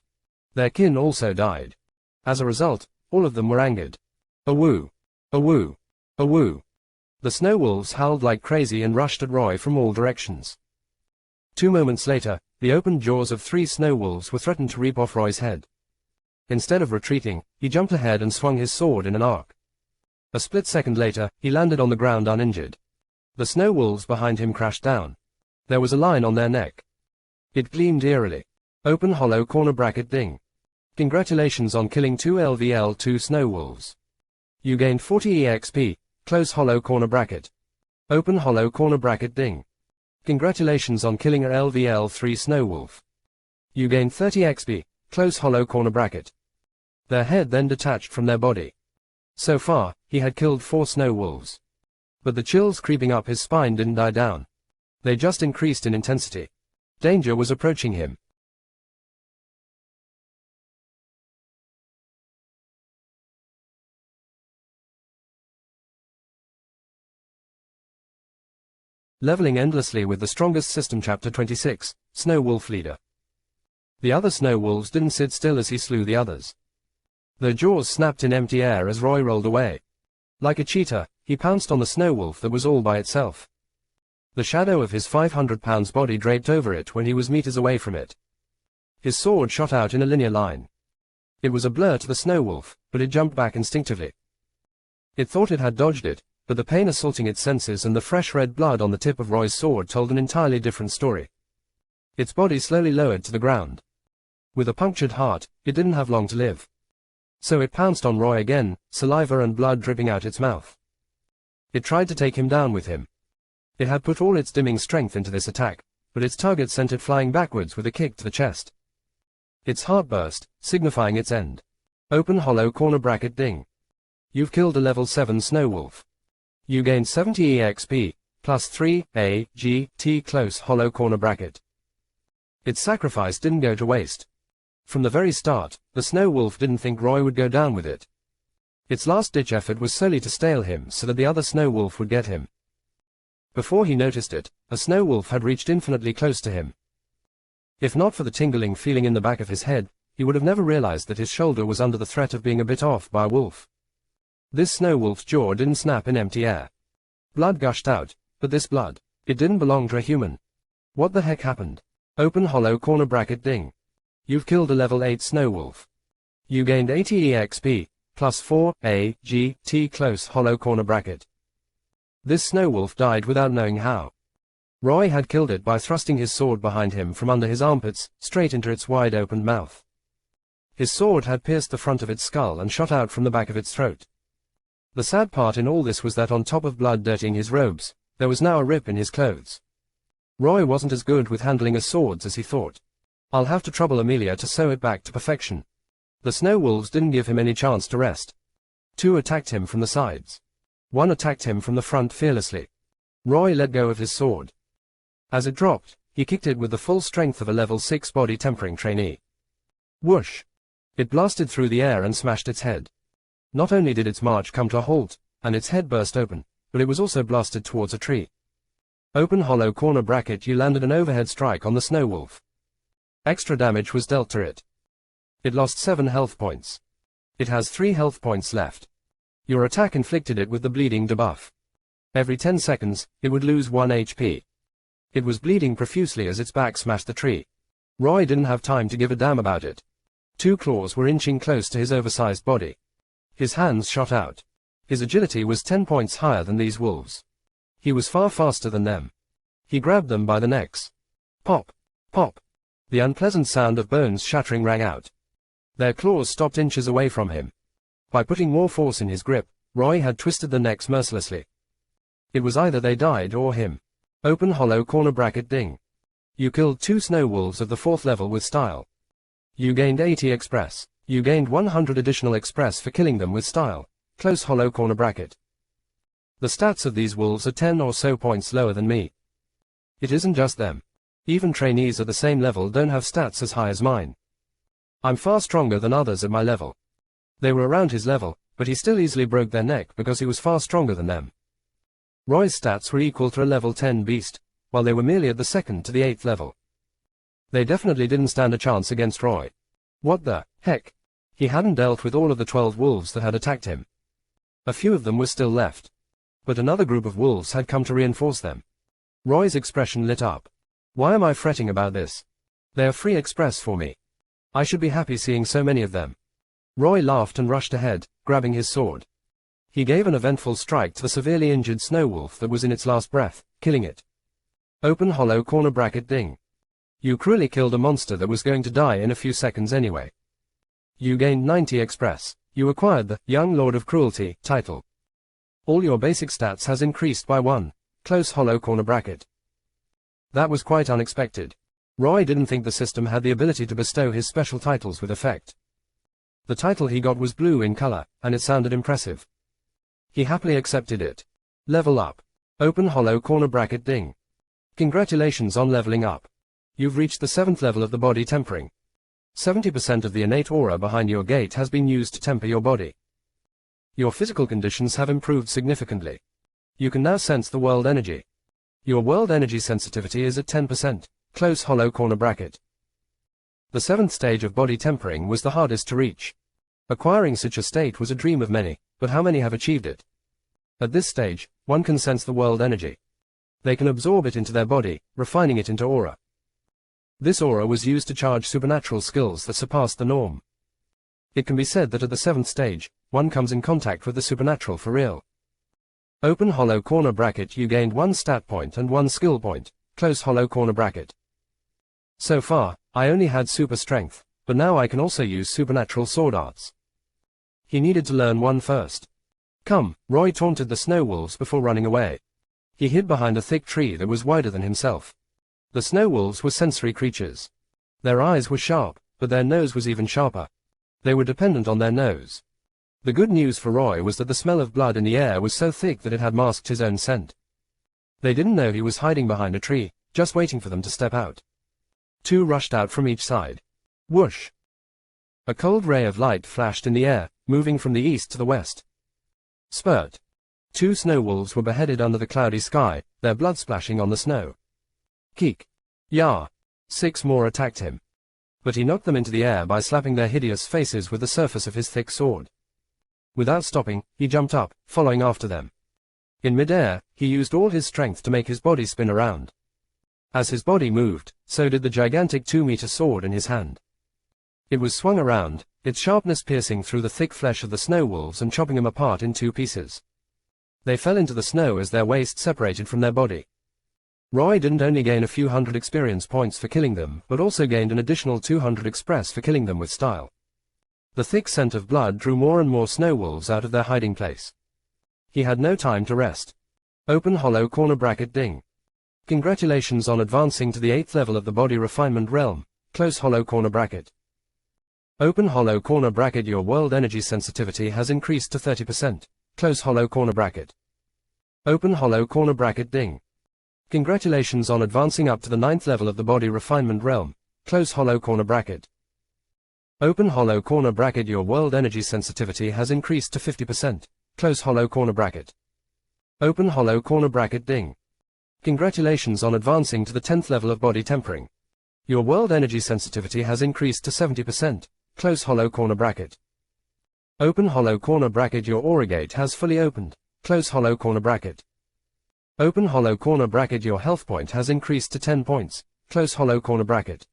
Their kin also died. As a result, all of them were angered. Awoo! Awoo! Awoo! The snow wolves howled like crazy and rushed at Roy from all directions. 2 moments later, the opened jaws of 3 snow wolves were threatened to reap off Roy's head. Instead of retreating, he jumped ahead and swung his sword in an arc. A split second later, he landed on the ground uninjured. The snow wolves behind him crashed down. There was a line on their neck. It gleamed eerily. Open hollow corner bracket ding. Congratulations on killing 2 LVL2 snow wolves. You gained 40 EXP. Close hollow corner bracket. Open hollow corner bracket ding. Congratulations on killing a LVL3 snow wolf. You gained 30 XP. Close hollow corner bracket. Their head then detached from their body. So far, he had killed 4 snow wolves. But the chills creeping up his spine didn't die down. They just increased in intensity. Danger was approaching him. Leveling endlessly with the strongest system. Chapter 26, Snow Wolf Leader. The other snow wolves didn't sit still as he slew the others. Their jaws snapped in empty air as Roy rolled away. Like a cheetah, he pounced on the snow wolf that was all by itself. The shadow of his 500-pound body draped over it when he was meters away from it. His sword shot out in a linear line. It was a blur to the snow wolf, but it jumped back instinctively. It thought it had dodged it, but the pain assaulting its senses and the fresh red blood on the tip of Roy's sword told an entirely different story. Its body slowly lowered to the ground. With a punctured heart, it didn't have long to live. So it pounced on Roy again, saliva and blood dripping out its mouth. It tried to take him down with him. It had put all its dimming strength into this attack, but its target sent it flying backwards with a kick to the chest. Its heart burst, signifying its end. Open hollow corner bracket ding. You've killed a level 7 snow wolf. You gained 70 EXP, plus 3, A, G, T close hollow corner bracket. Its sacrifice didn't go to waste. From the very start, the snow wolf didn't think Roy would go down with it. Its last-ditch effort was solely to stale him so that the other snow wolf would get him. Before he noticed it, a snow wolf had reached infinitely close to him. If not for the tingling feeling in the back of his head, he would have never realized that his shoulder was under the threat of being a bit off by a wolf. This snow wolf's jaw didn't snap in empty air. Blood gushed out, but this blood, it didn't belong to a human. What the heck happened? Open hollow corner bracket ding. You've killed a level 8 snow wolf. You gained 80 EXP, plus 4, A, G, T close hollow corner bracket. This snow wolf died without knowing how. Roy had killed it by thrusting his sword behind him from under his armpits, straight into its wide-opened mouth. His sword had pierced the front of its skull and shot out from the back of its throat. The sad part in all this was that on top of blood dirtying his robes, there was now a rip in his clothes. Roy wasn't as good with handling his swords as he thought. I'll have to trouble Amelia to sew it back to perfection. The snow wolves didn't give him any chance to rest. 2 attacked him from the sides. 1 attacked him from the front fearlessly. Roy let go of his sword. As it dropped, he kicked it with the full strength of a level 6 body tempering trainee. Whoosh! It blasted through the air and smashed its head. Not only did its march come to a halt, and its head burst open, but it was also blasted towards a tree. Open hollow corner bracket. You landed an overhead strike on the snow wolf. Extra damage was dealt to it. It lost 7 health points. It has 3 health points left. Your attack inflicted it with the bleeding debuff. Every 10 seconds, it would lose 1 HP. It was bleeding profusely as its back smashed the tree. Roy didn't have time to give a damn about it. 2 claws were inching close to his oversized body. His hands shot out. His agility was 10 points higher than these wolves. He was far faster than them. He grabbed them by the necks. Pop! Pop! The unpleasant sound of bones shattering rang out. Their claws stopped inches away from him. By putting more force in his grip, Roy had twisted the necks mercilessly. It was either they died or him. Open hollow corner bracket. Ding. You killed 2 snow wolves of the 4th level with style. You gained 80 express. You gained 100 additional express for killing them with style. Close hollow corner bracket. The stats of these wolves are 10 or so points lower than me. It isn't just them. Even trainees at the same level don't have stats as high as mine. I'm far stronger than others at my level. They were around his level, but he still easily broke their neck because he was far stronger than them. Roy's stats were equal to a level 10 beast, while they were merely at the 2nd to the 8th level. They definitely didn't stand a chance against Roy. What the heck? He hadn't dealt with all of the 12 wolves that had attacked him. A few of them were still left. But another group of wolves had come to reinforce them. Roy's expression lit up. Why am I fretting about this? They are free express for me. I should be happy seeing so many of them. Roy laughed and rushed ahead, grabbing his sword. He gave an eventful strike to the severely injured snow wolf that was in its last breath, killing it. Open hollow corner bracket. Ding. You cruelly killed a monster that was going to die in a few seconds anyway. You gained 90 express. You acquired the Young Lord of Cruelty title. All your basic stats has increased by 1. Close hollow corner bracket. That was quite unexpected. Roy didn't think the system had the ability to bestow his special titles with effect. The title he got was blue in color, and it sounded impressive. He happily accepted it. Level up. Open hollow corner bracket. Ding. Congratulations on leveling up. You've reached the 7th level of the body tempering. 70% of the innate aura behind your gate has been used to temper your body. Your physical conditions have improved significantly. You can now sense the world energy. Your world energy sensitivity is at 10%. Close hollow corner bracket. The 7th stage of body tempering was the hardest to reach. Acquiring such a state was a dream of many, but how many have achieved it? At this stage, one can sense the world energy. They can absorb it into their body, refining it into aura. This aura was used to charge supernatural skills that surpassed the norm. It can be said that at the 7th stage, one comes in contact with the supernatural for real. Open hollow corner bracket. You gained 1 stat point and 1 skill point. Close hollow corner bracket. So far, I only had super strength, but now I can also use supernatural sword arts. He needed to learn one first. Come, Roy taunted the snow wolves before running away. He hid behind a thick tree that was wider than himself. The snow wolves were sensory creatures. Their eyes were sharp, but their nose was even sharper. They were dependent on their nose. The good news for Roy was that the smell of blood in the air was so thick that it had masked his own scent. They didn't know he was hiding behind a tree, just waiting for them to step out. 2 rushed out from each side. Whoosh! A cold ray of light flashed in the air, moving from the east to the west. Spurt! 2 snow wolves were beheaded under the cloudy sky, their blood splashing on the snow. Keek! Yah! 6 more attacked him. But he knocked them into the air by slapping their hideous faces with the surface of his thick sword. Without stopping, he jumped up, following after them. In mid-air, he used all his strength to make his body spin around. As his body moved, so did the gigantic 2-meter sword in his hand. It was swung around, its sharpness piercing through the thick flesh of the snow wolves and chopping them apart in 2 pieces. They fell into the snow as their waist separated from their body. Roy didn't only gain a few hundred experience points for killing them, but also gained an additional 200 express for killing them with style. The thick scent of blood drew more and more snow wolves out of their hiding place. He had no time to rest. Open hollow corner bracket ding. Congratulations on advancing to the 8th level of the body refinement realm. Close hollow corner bracket. Open hollow corner bracket. Your world energy sensitivity has increased to 30%. Close hollow corner bracket. Open hollow corner bracket ding. Congratulations on advancing up to the 9th level of the body refinement realm. Close hollow corner bracket. Open hollow corner bracket. Your world energy sensitivity has increased to 50%. Close hollow corner bracket. Open hollow corner bracket ding. Congratulations on advancing to the 10th level of body tempering. Your world energy sensitivity has increased to 70%. Close hollow corner bracket. Open hollow corner bracket. Your aura gate has fully opened. Close hollow corner bracket. Open hollow corner bracket. Your health point has increased to 10 points. Close hollow corner bracket.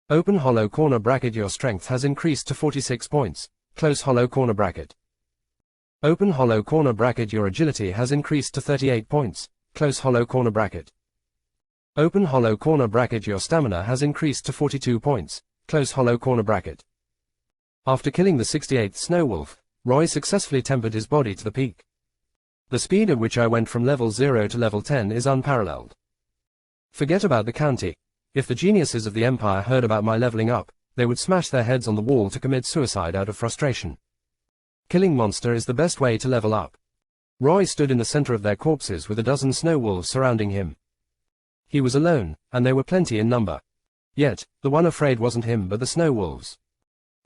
Open hollow corner bracket. Your strength has increased to 46 points. Close hollow corner bracket. Open hollow corner bracket. Your agility has increased to 38 points. Close hollow corner bracket. Open hollow corner bracket. Your stamina has increased to 42 points. Close hollow corner bracket. After killing the 68th snow wolf, Roy successfully tempered his body to the peak. The speed at which I went from level 0 to level 10 is unparalleled. Forget about the county. If the geniuses of the Empire heard about my leveling up, they would smash their heads on the wall to commit suicide out of frustration. Killing monster is the best way to level up. Roy stood in the center of their corpses with a dozen snow wolves surrounding him. He was alone, and they were plenty in number. Yet, the one afraid wasn't him but the snow wolves.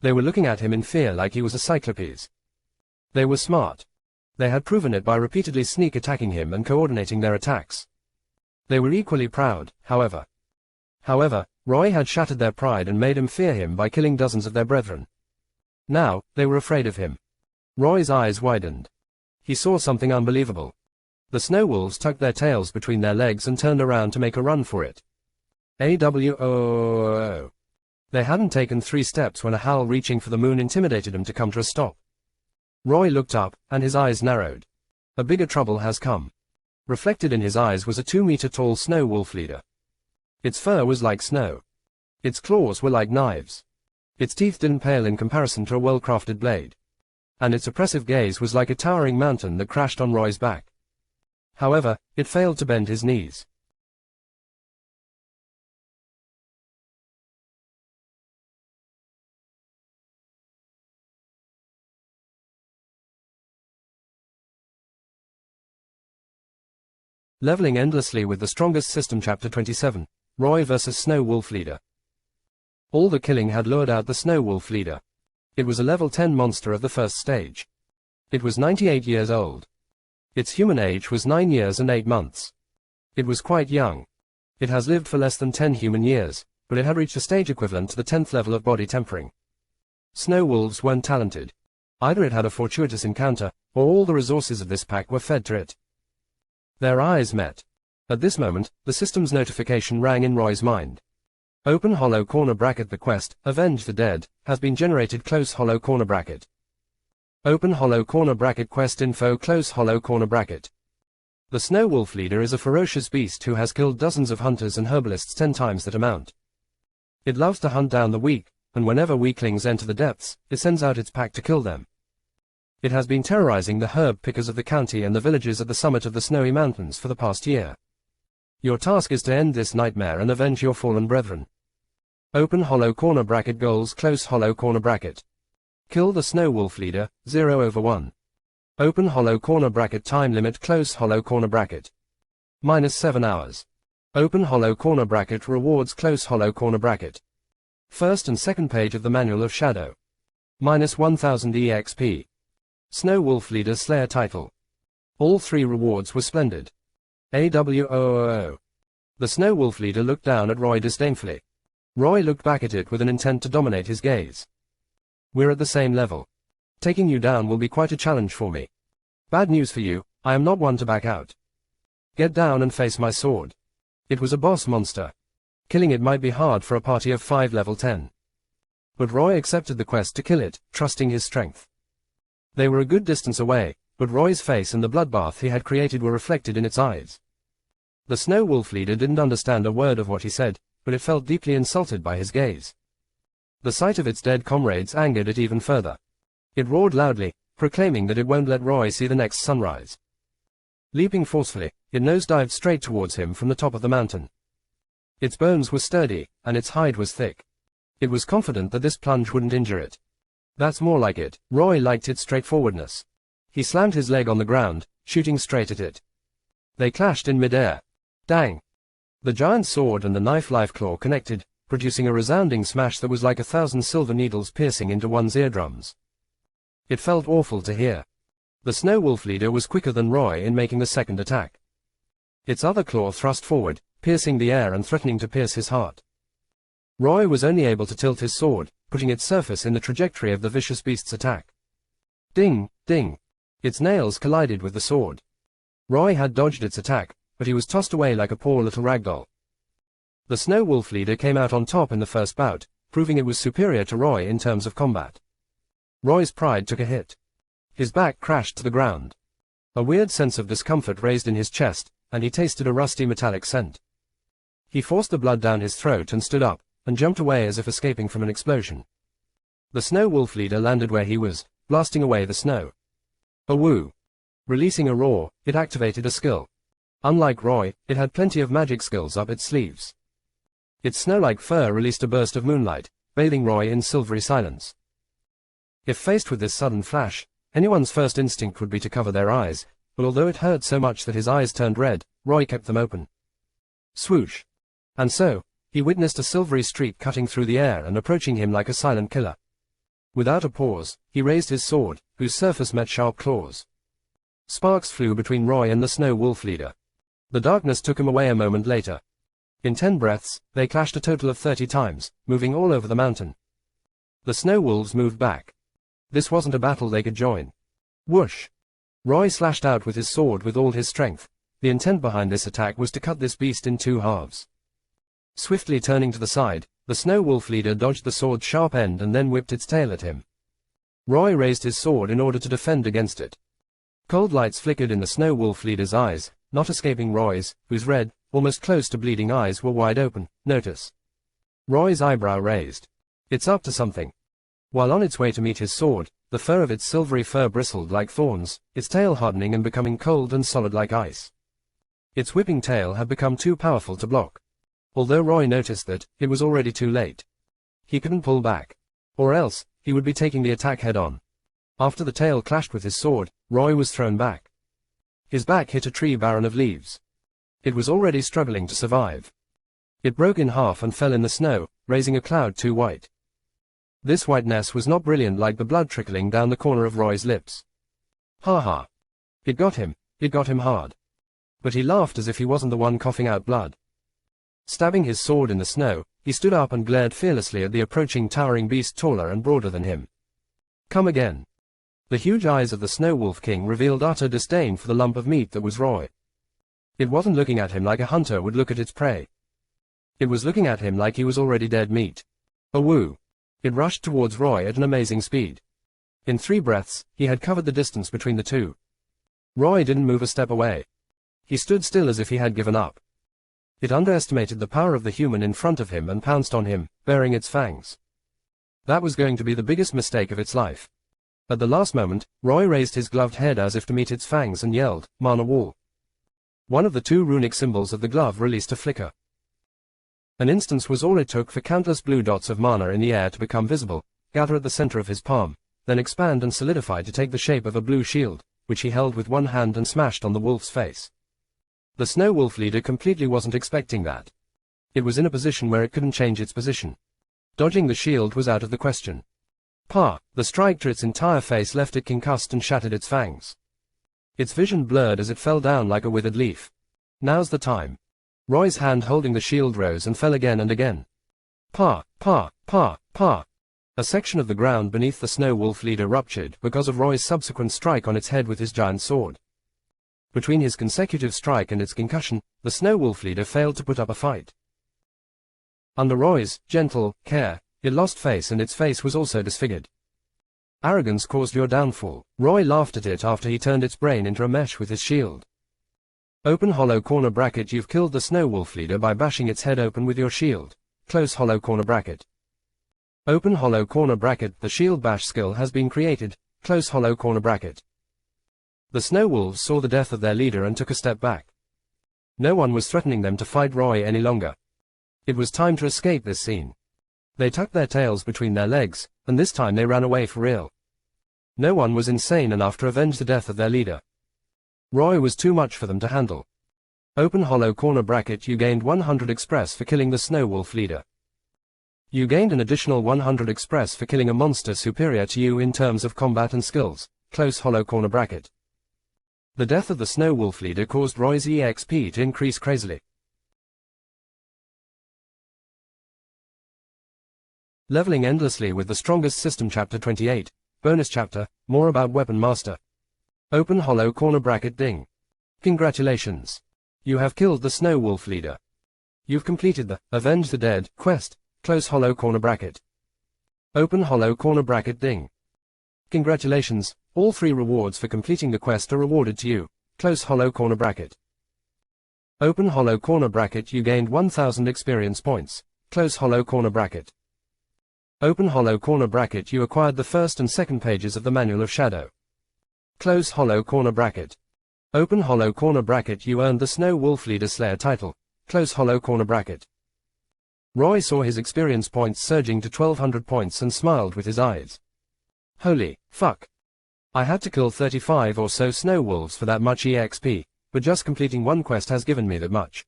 They were looking at him in fear like he was a cyclopes. They were smart. They had proven it by repeatedly sneak attacking him and coordinating their attacks. They were equally proud, however. Roy had shattered their pride and made them fear him by killing dozens of their brethren. Now, they were afraid of him. Roy's eyes widened. He saw something unbelievable. The snow wolves tucked their tails between their legs and turned around to make a run for it. AWOOO. They hadn't taken 3 steps when a howl reaching for the moon intimidated them to come to a stop. Roy looked up, and his eyes narrowed. A bigger trouble has come. Reflected in his eyes was a 2-meter-tall snow wolf leader. Its fur was like snow. Its claws were like knives. Its teeth didn't pale in comparison to a well-crafted blade. And its oppressive gaze was like a towering mountain that crashed on Roy's back. However, it failed to bend his knees. Leveling endlessly with the strongest system. Chapter 27. Roy vs. Snow Wolf Leader. All the killing had lured out the Snow Wolf Leader. It was a level 10 monster of the first stage. It was 98 years old. Its human age was 9 years and 8 months. It was quite young. It has lived for less than 10 human years, but it had reached a stage equivalent to the 10th level of body tempering. Snow wolves weren't talented. Either it had a fortuitous encounter, or all the resources of this pack were fed to it. Their eyes met. At this moment, the system's notification rang in Roy's mind. Open hollow corner bracket. The quest, Avenge the Dead, has been generated. Close hollow corner bracket. Open hollow corner bracket. Quest info. Close hollow corner bracket. The Snow Wolf Leader is a ferocious beast who has killed dozens of hunters and herbalists 10 times that amount. It loves to hunt down the weak, and whenever weaklings enter the depths, it sends out its pack to kill them. It has been terrorizing the herb pickers of the county and the villages at the summit of the snowy mountains for the past year. Your task is to end this nightmare and avenge your fallen brethren. Open hollow corner bracket. Goals. Close hollow corner bracket. Kill the Snow Wolf Leader, 0/1. Open hollow corner bracket. Time limit. Close hollow corner bracket. -7 hours. Open hollow corner bracket. Rewards. Close hollow corner bracket. First and second page of the Manual of Shadow. -1000 EXP. Snow Wolf Leader Slayer title. All 3 rewards were splendid. AWOOO. The Snow Wolf Leader looked down at Roy disdainfully. Roy looked back at it with an intent to dominate his gaze. We're at the same level. Taking you down will be quite a challenge for me. Bad news for you, I am not one to back out. Get down and face my sword. It was a boss monster. Killing it might be hard for a party of 5 level 10. But Roy accepted the quest to kill it, trusting his strength. They were a good distance away, but Roy's face and the bloodbath he had created were reflected in its eyes. The snow wolf leader didn't understand a word of what he said, but it felt deeply insulted by his gaze. The sight of its dead comrades angered it even further. It roared loudly, proclaiming that it won't let Roy see the next sunrise. Leaping forcefully, it nosedived straight towards him from the top of the mountain. Its bones were sturdy, and its hide was thick. It was confident that this plunge wouldn't injure it. That's more like it. Roy liked its straightforwardness. He slammed his leg on the ground, shooting straight at it. They clashed in midair. Dang! The giant sword and the knife-life claw connected, producing a resounding smash that was like 1,000 silver needles piercing into one's eardrums. It felt awful to hear. The snow wolf leader was quicker than Roy in making the second attack. Its other claw thrust forward, piercing the air and threatening to pierce his heart. Roy was only able to tilt his sword, putting its surface in the trajectory of the vicious beast's attack. Ding, ding! Its nails collided with the sword. Roy had dodged its attack, but he was tossed away like a poor little ragdoll. The snow wolf leader came out on top in the first bout, proving it was superior to Roy in terms of combat. Roy's pride took a hit. His back crashed to the ground. A weird sense of discomfort raised in his chest, and he tasted a rusty metallic scent. He forced the blood down his throat and stood up, and jumped away as if escaping from an explosion. The snow wolf leader landed where he was, blasting away the snow. A woo! Releasing a roar, it activated a skill. Unlike Roy, it had plenty of magic skills up its sleeves. Its snow-like fur released a burst of moonlight, bathing Roy in silvery silence. If faced with this sudden flash, anyone's first instinct would be to cover their eyes, but although it hurt so much that his eyes turned red, Roy kept them open. Swoosh! And so, he witnessed a silvery streak cutting through the air and approaching him like a silent killer. Without a pause, he raised his sword, whose surface met sharp claws. Sparks flew between Roy and the snow wolf leader. The darkness took him away a moment later. In 10 breaths, they clashed a total of 30 times, moving all over the mountain. The snow wolves moved back. This wasn't a battle they could join. Whoosh! Roy slashed out with his sword with all his strength. The intent behind this attack was to cut this beast in 2 halves. Swiftly turning to the side, the snow wolf leader dodged the sword's sharp end and then whipped its tail at him. Roy raised his sword in order to defend against it. Cold lights flickered in the snow wolf leader's eyes, not escaping Roy's, whose red, almost close to bleeding eyes were wide open. Notice. Roy's eyebrow raised. It's up to something. While on its way to meet his sword, the fur of its silvery fur bristled like thorns, its tail hardening and becoming cold and solid like ice. Its whipping tail had become too powerful to block. Although Roy noticed that, it was already too late. He couldn't pull back. Or else, he would be taking the attack head-on. After the tail clashed with his sword, Roy was thrown back. His back hit a tree barren of leaves. It was already struggling to survive. It broke in half and fell in the snow, raising a cloud too white. This whiteness was not brilliant like the blood trickling down the corner of Roy's lips. Ha ha. It got him hard. But he laughed as if he wasn't the one coughing out blood. Stabbing his sword in the snow, he stood up and glared fearlessly at the approaching towering beast taller and broader than him. Come again. The huge eyes of the Snow Wolf King revealed utter disdain for the lump of meat that was Roy. It wasn't looking at him like a hunter would look at its prey. It was looking at him like he was already dead meat. A woo! It rushed towards Roy at an amazing speed. In 3 breaths, he had covered the distance between the two. Roy didn't move a step away. He stood still as if he had given up. It underestimated the power of the human in front of him and pounced on him, baring its fangs. That was going to be the biggest mistake of its life. At the last moment, Roy raised his gloved head as if to meet its fangs and yelled, "Mana Wall." One of the 2 runic symbols of the glove released a flicker. An instance was all it took for countless blue dots of mana in the air to become visible, gather at the center of his palm, then expand and solidify to take the shape of a blue shield, which he held with one hand and smashed on the wolf's face. The Snow Wolf leader completely wasn't expecting that. It was in a position where it couldn't change its position. Dodging the shield was out of the question. Pa! The strike to its entire face left it concussed and shattered its fangs. Its vision blurred as it fell down like a withered leaf. Now's the time. Roy's hand holding the shield rose and fell again and again. Pa! Pa! Pa! Pa! A section of the ground beneath the Snow Wolf leader ruptured because of Roy's subsequent strike on its head with his giant sword. Between his consecutive strike and its concussion, the Snow Wolf leader failed to put up a fight. Under Roy's gentle care, it lost face and its face was also disfigured. Arrogance caused your downfall. Roy laughed at it after he turned its brain into a mesh with his shield. Open hollow corner bracket. You've killed the snow wolf leader by bashing its head open with your shield. Close hollow corner bracket. Open hollow corner bracket. The shield bash skill has been created. Close hollow corner bracket. The snow wolves saw the death of their leader and took a step back. No one was threatening them to fight Roy any longer. It was time to escape this scene. They tucked their tails between their legs, and this time they ran away for real. No one was insane enough to avenge the death of their leader. Roy was too much for them to handle. Open hollow corner bracket. You gained 100 express for killing the snow wolf leader. You gained an additional 100 express for killing a monster superior to you in terms of combat and skills. Close hollow corner bracket. The death of the snow wolf leader caused Roy's EXP to increase crazily. Leveling endlessly with the strongest system. Chapter 28, bonus chapter, more about Weapon Master. Open hollow corner bracket. Ding. Congratulations. You have killed the snow wolf leader. You've completed the Avenge the Dead quest. Close hollow corner bracket. Open hollow corner bracket. Ding. Congratulations, all 3 rewards for completing the quest are rewarded to you. Close hollow corner bracket. Open hollow corner bracket. You gained 1000 experience points. Close hollow corner bracket. Open hollow corner bracket. You acquired the first and second pages of the Manual of Shadow. Close hollow corner bracket. Open hollow corner bracket. You earned the Snow Wolf Leader Slayer title. Close hollow corner bracket. Roy saw his experience points surging to 1200 points and smiled with his eyes. Holy fuck. I had to kill 35 or so snow wolves for that much EXP, but just completing one quest has given me that much.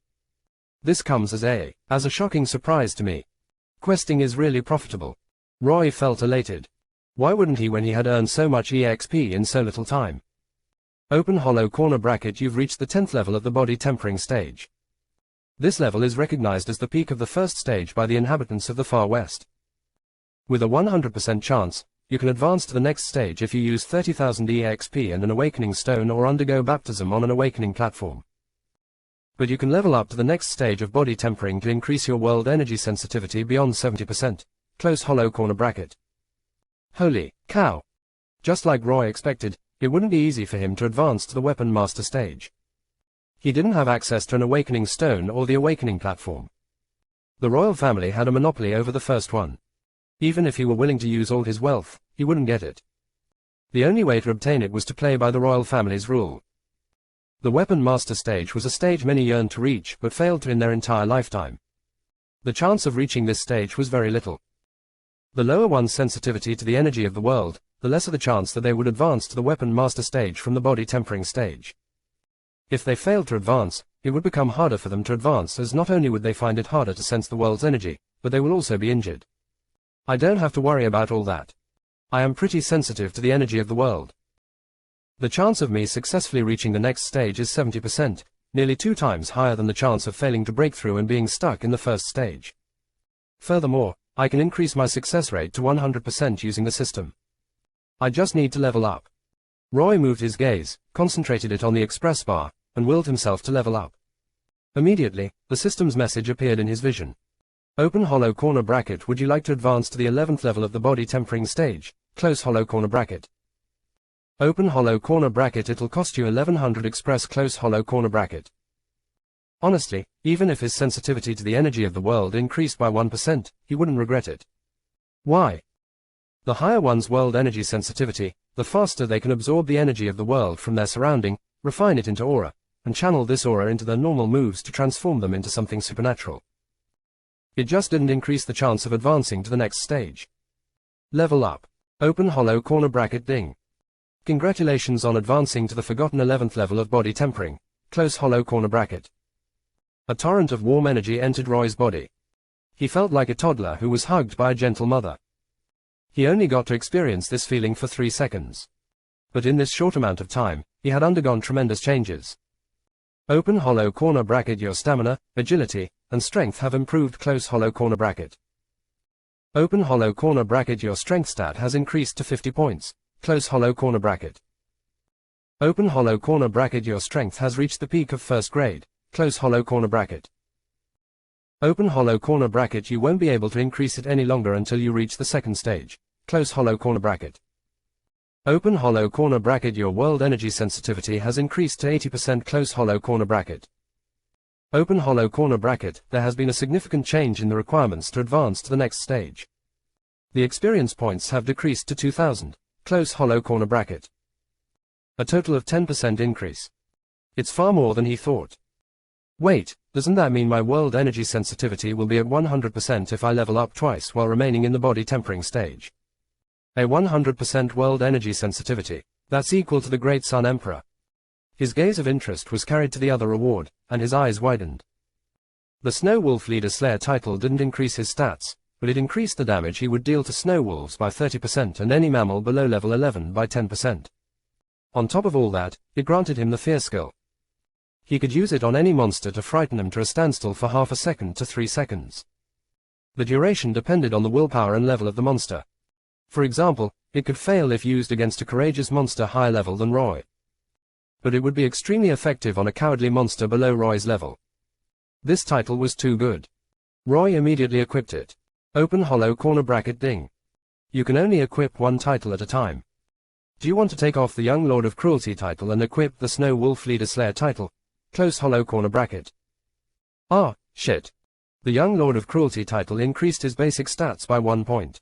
This comes as a shocking surprise to me. Questing is really profitable. Roy felt elated. Why wouldn't he when he had earned so much EXP in so little time? Open hollow corner bracket. You've reached the 10th level of the body tempering stage. This level is recognized as the peak of the first stage by the inhabitants of the Far West. With a 100% chance, you can advance to the next stage if you use 30,000 EXP and an awakening stone or undergo baptism on an awakening platform. But you can level up to the next stage of body tempering to increase your world energy sensitivity beyond 70%. Close hollow corner bracket. Holy cow. Just like Roy expected, it wouldn't be easy for him to advance to the Weapon Master stage. He didn't have access to an awakening stone or the awakening platform. The royal family had a monopoly over the first one. Even if he were willing to use all his wealth, he wouldn't get it. The only way to obtain it was to play by the royal family's rule. The Weapon Master stage was a stage many yearned to reach but failed to in their entire lifetime. The chance of reaching this stage was very little. The lower one's sensitivity to the energy of the world, the lesser the chance that they would advance to the Weapon Master stage from the body tempering stage. If they failed to advance, it would become harder for them to advance, as not only would they find it harder to sense the world's energy, but they will also be injured. I don't have to worry about all that. I am pretty sensitive to the energy of the world. The chance of me successfully reaching the next stage is 70%, nearly 2 times higher than the chance of failing to break through and being stuck in the first stage. Furthermore, I can increase my success rate to 100% using the system. I just need to level up. Roy moved his gaze, concentrated it on the express bar, and willed himself to level up. Immediately, the system's message appeared in his vision. Open hollow corner bracket. Would you like to advance to the 11th level of the body tempering stage? Close hollow corner bracket. Open hollow corner bracket. It'll cost you 1100 express. Close hollow corner bracket. Honestly, even if his sensitivity to the energy of the world increased by 1%, he wouldn't regret it. Why? The higher one's world energy sensitivity, the faster they can absorb the energy of the world from their surrounding, refine it into aura, and channel this aura into their normal moves to transform them into something supernatural. It just didn't increase the chance of advancing to the next stage. Level up. Open hollow corner bracket. Ding. Congratulations on advancing to the forgotten 11th level of body tempering. Close hollow corner bracket. A torrent of warm energy entered Roy's body. He felt like a toddler who was hugged by a gentle mother. He only got to experience this feeling for 3 seconds. But in this short amount of time, he had undergone tremendous changes. Open hollow corner bracket. Your stamina, agility, and strength have improved. Close hollow corner bracket. Open hollow corner bracket. Your strength stat has increased to 50 points. Close hollow corner bracket. Open hollow corner bracket. Your strength has reached the peak of 1st grade. Close hollow corner bracket. Open hollow corner bracket. You won't be able to increase it any longer until you reach the 2nd stage. Close hollow corner bracket. Open hollow corner bracket. Your world energy sensitivity has increased to 80%. Close hollow corner bracket. Open hollow corner bracket. There has been a significant change in the requirements to advance to the next stage. The experience points have decreased to 2000. Close hollow corner bracket. A total of 10% increase. It's far more than he thought. Wait, doesn't that mean my world energy sensitivity will be at 100% if I level up twice while remaining in the body tempering stage? A 100% world energy sensitivity. That's equal to the Great Sun Emperor. His gaze of interest was carried to the other reward, and his eyes widened. The Snow Wolf Leader Slayer title didn't increase his stats, but it increased the damage he would deal to snow wolves by 30% and any mammal below level 11 by 10%. On top of all that, it granted him the Fear skill. He could use it on any monster to frighten him to a standstill for half a second to 3 seconds. The duration depended on the willpower and level of the monster. For example, it could fail if used against a courageous monster higher level than Roy. But it would be extremely effective on a cowardly monster below Roy's level. This title was too good. Roy immediately equipped it. Open hollow corner bracket. Ding. You can only equip one title at a time. Do you want to take off the Young Lord of Cruelty title and equip the Snow Wolf Leader Slayer title? Close hollow corner bracket. Ah, shit. The Young Lord of Cruelty title increased his basic stats by 1 point.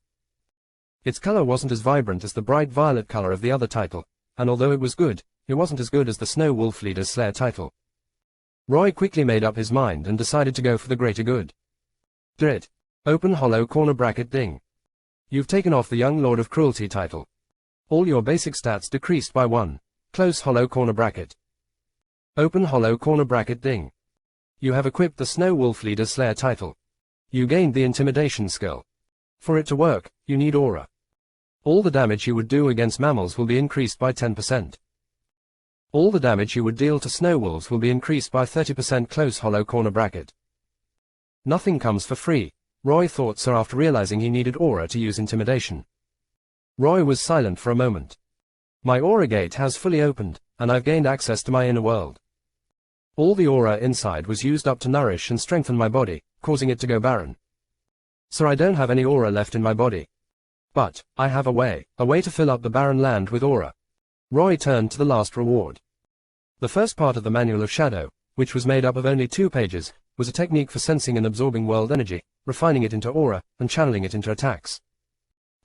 Its color wasn't as vibrant as the bright violet color of the other title, and although it was good, it wasn't as good as the Snow Wolf Leader Slayer title. Roy quickly made up his mind and decided to go for the greater good. Drit. Open hollow corner bracket. Ding. You've taken off the Young Lord of Cruelty title. All your basic stats decreased by 1. Close hollow corner bracket. Open hollow corner bracket. Ding. You have equipped the Snow Wolf Leader Slayer title. You gained the Intimidation skill. For it to work, you need aura. All the damage you would do against mammals will be increased by 10%. All the damage you would deal to snow wolves will be increased by 30%. Close hollow corner bracket. Nothing comes for free, Roy thought so after realizing he needed aura to use intimidation. Roy was silent for a moment. My aura gate has fully opened, and I've gained access to my inner world. All the aura inside was used up to nourish and strengthen my body, causing it to go barren. So I don't have any aura left in my body. But, I have a way to fill up the barren land with aura. Roy turned to the last reward. The first part of the Manual of Shadow, which was made up of only 2 pages, was a technique for sensing and absorbing world energy, refining it into aura, and channeling it into attacks.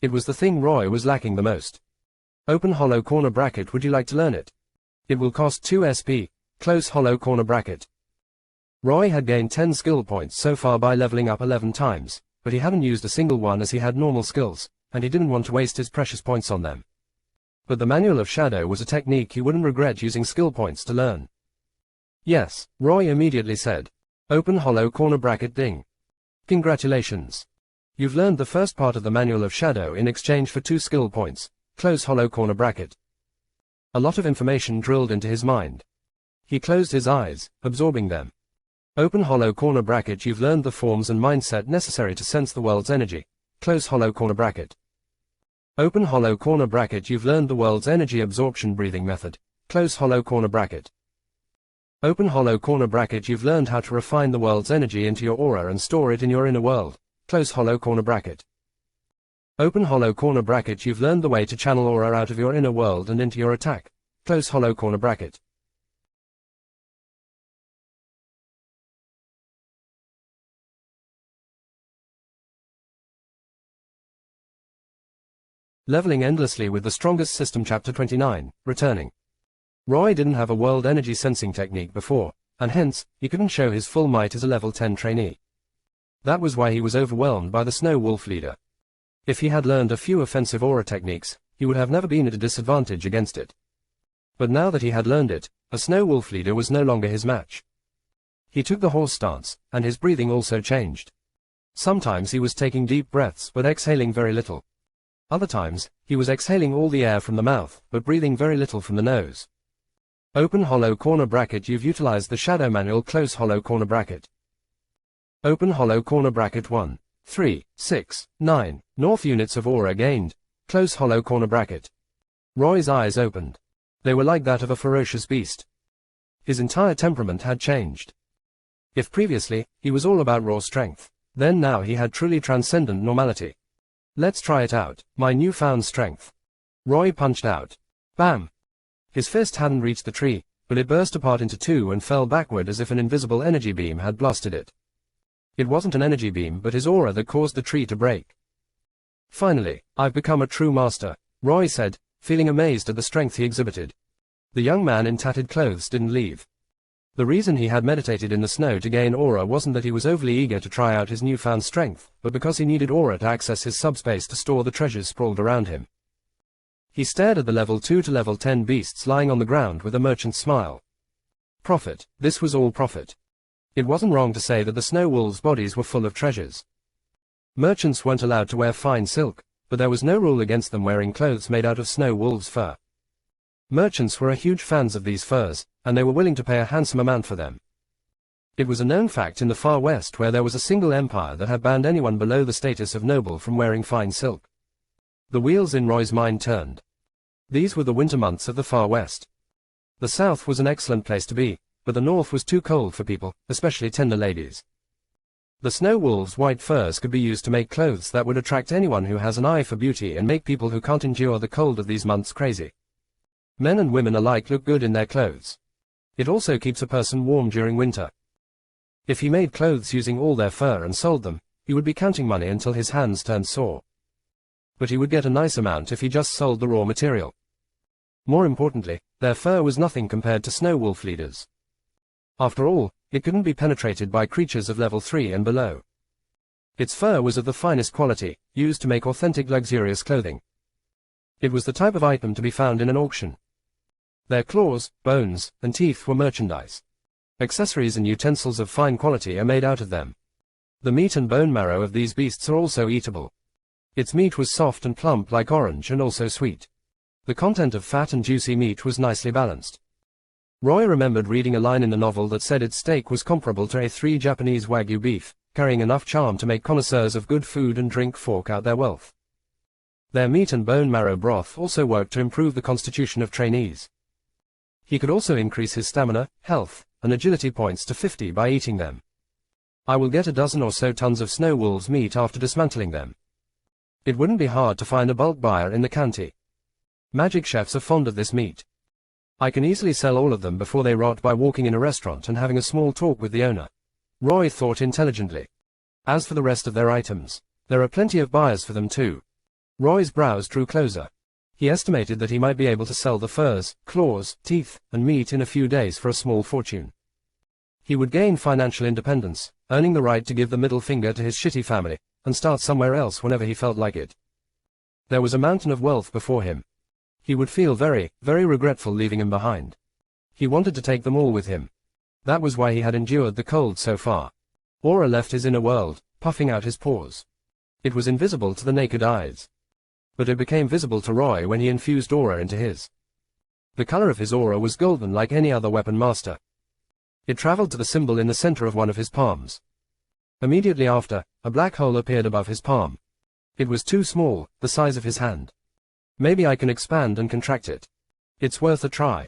It was the thing Roy was lacking the most. Open hollow corner bracket. Would you like to learn it? It will cost 2 SP, close hollow corner bracket. Roy had gained 10 skill points so far by leveling up 11 times, but he hadn't used a single one as he had normal skills, and he didn't want to waste his precious points on them. But the Manual of Shadow was a technique he wouldn't regret using skill points to learn. Yes, Roy immediately said. Open hollow corner bracket. Ding. Congratulations. You've learned the first part of the Manual of Shadow in exchange for 2 skill points, close hollow corner bracket. A lot of information drilled into his mind. He closed his eyes, absorbing them. Open hollow corner bracket. You've learned the forms and mindset necessary to sense the world's energy, close hollow corner bracket. Open hollow corner bracket. You've learned the world's energy absorption breathing method, close hollow corner bracket. Open hollow corner bracket. You've learned how to refine the world's energy into your aura and store it in your inner world, close hollow corner bracket. Open hollow corner bracket. You've learned the way to channel aura out of your inner world and into your attack, close hollow corner bracket. Leveling endlessly with the strongest system. Chapter 29, Returning. Roy didn't have a world energy sensing technique before, and hence, he couldn't show his full might as a level 10 trainee. That was why he was overwhelmed by the Snow Wolf Leader. If he had learned a few offensive aura techniques, he would have never been at a disadvantage against it. But now that he had learned it, a Snow Wolf Leader was no longer his match. He took the horse stance, and his breathing also changed. Sometimes he was taking deep breaths but exhaling very little. Other times, he was exhaling all the air from the mouth, but breathing very little from the nose. Open hollow corner bracket. You've utilized the Shadow Manual, close hollow corner bracket. Open hollow corner bracket. 1, 3, 6, 9, North units of aura gained, close hollow corner bracket. Roy's eyes opened. They were like that of a ferocious beast. His entire temperament had changed. If previously, he was all about raw strength, then now he had truly transcendent normality. Let's try it out, my newfound strength. Roy punched out. Bam! His fist hadn't reached the tree, but it burst apart into two and fell backward as if an invisible energy beam had blasted it. It wasn't an energy beam but his aura that caused the tree to break. Finally, I've become a true master, Roy said, feeling amazed at the strength he exhibited. The young man in tattered clothes didn't leave. The reason he had meditated in the snow to gain aura wasn't that he was overly eager to try out his newfound strength, but because he needed aura to access his subspace to store the treasures sprawled around him. He stared at the level 2 to level 10 beasts lying on the ground with a merchant's smile. Profit, this was all profit. It wasn't wrong to say that the snow wolves' bodies were full of treasures. Merchants weren't allowed to wear fine silk, but there was no rule against them wearing clothes made out of snow wolves' fur. Merchants were huge fans of these furs, and they were willing to pay a handsome amount for them. It was a known fact in the far west where there was a single empire that had banned anyone below the status of noble from wearing fine silk. The wheels in Roy's mind turned. These were the winter months of the far west. The south was an excellent place to be, but the north was too cold for people, especially tender ladies. The snow wolves' white furs could be used to make clothes that would attract anyone who has an eye for beauty and make people who can't endure the cold of these months crazy. Men and women alike look good in their clothes. It also keeps a person warm during winter. If he made clothes using all their fur and sold them, he would be counting money until his hands turned sore. But he would get a nice amount if he just sold the raw material. More importantly, their fur was nothing compared to snow wolf leaders. After all, it couldn't be penetrated by creatures of level 3 and below. Its fur was of the finest quality, used to make authentic luxurious clothing. It was the type of item to be found in an auction. Their claws, bones, and teeth were merchandise. Accessories and utensils of fine quality are made out of them. The meat and bone marrow of these beasts are also eatable. Its meat was soft and plump like orange and also sweet. The content of fat and juicy meat was nicely balanced. Roy remembered reading a line in the novel that said its steak was comparable to A3 Japanese Wagyu beef, carrying enough charm to make connoisseurs of good food and drink fork out their wealth. Their meat and bone marrow broth also worked to improve the constitution of trainees. He could also increase his stamina, health, and agility points to 50 by eating them. I will get a dozen or so tons of snow wolves' meat after dismantling them. It wouldn't be hard to find a bulk buyer in the county. Magic chefs are fond of this meat. I can easily sell all of them before they rot by walking in a restaurant and having a small talk with the owner. Roy thought intelligently. As for the rest of their items, there are plenty of buyers for them too. Roy's brows drew closer. He estimated that he might be able to sell the furs, claws, teeth, and meat in a few days for a small fortune. He would gain financial independence, earning the right to give the middle finger to his shitty family, and start somewhere else whenever he felt like it. There was a mountain of wealth before him. He would feel very, very regretful leaving them behind. He wanted to take them all with him. That was why he had endured the cold so far. Aura left his inner world, puffing out his pores. It was invisible to the naked eyes. But it became visible to Roy when he infused aura into his. The color of his aura was golden like any other weapon master. It traveled to the symbol in the center of one of his palms. Immediately after, a black hole appeared above his palm. It was too small, the size of his hand. Maybe I can expand and contract it. It's worth a try.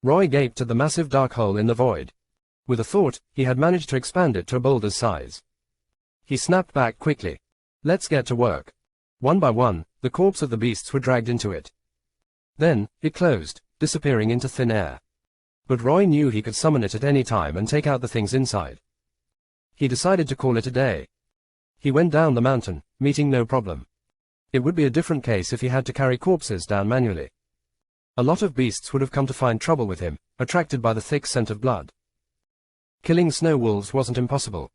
Roy gaped at the massive dark hole in the void. With a thought, he had managed to expand it to a boulder's size. He snapped back quickly. Let's get to work. One by one, the corpse of the beasts were dragged into it. Then, it closed, disappearing into thin air. But Roy knew he could summon it at any time and take out the things inside. He decided to call it a day. He went down the mountain, meeting no problem. It would be a different case if he had to carry corpses down manually. A lot of beasts would have come to find trouble with him, attracted by the thick scent of blood. Killing snow wolves wasn't impossible.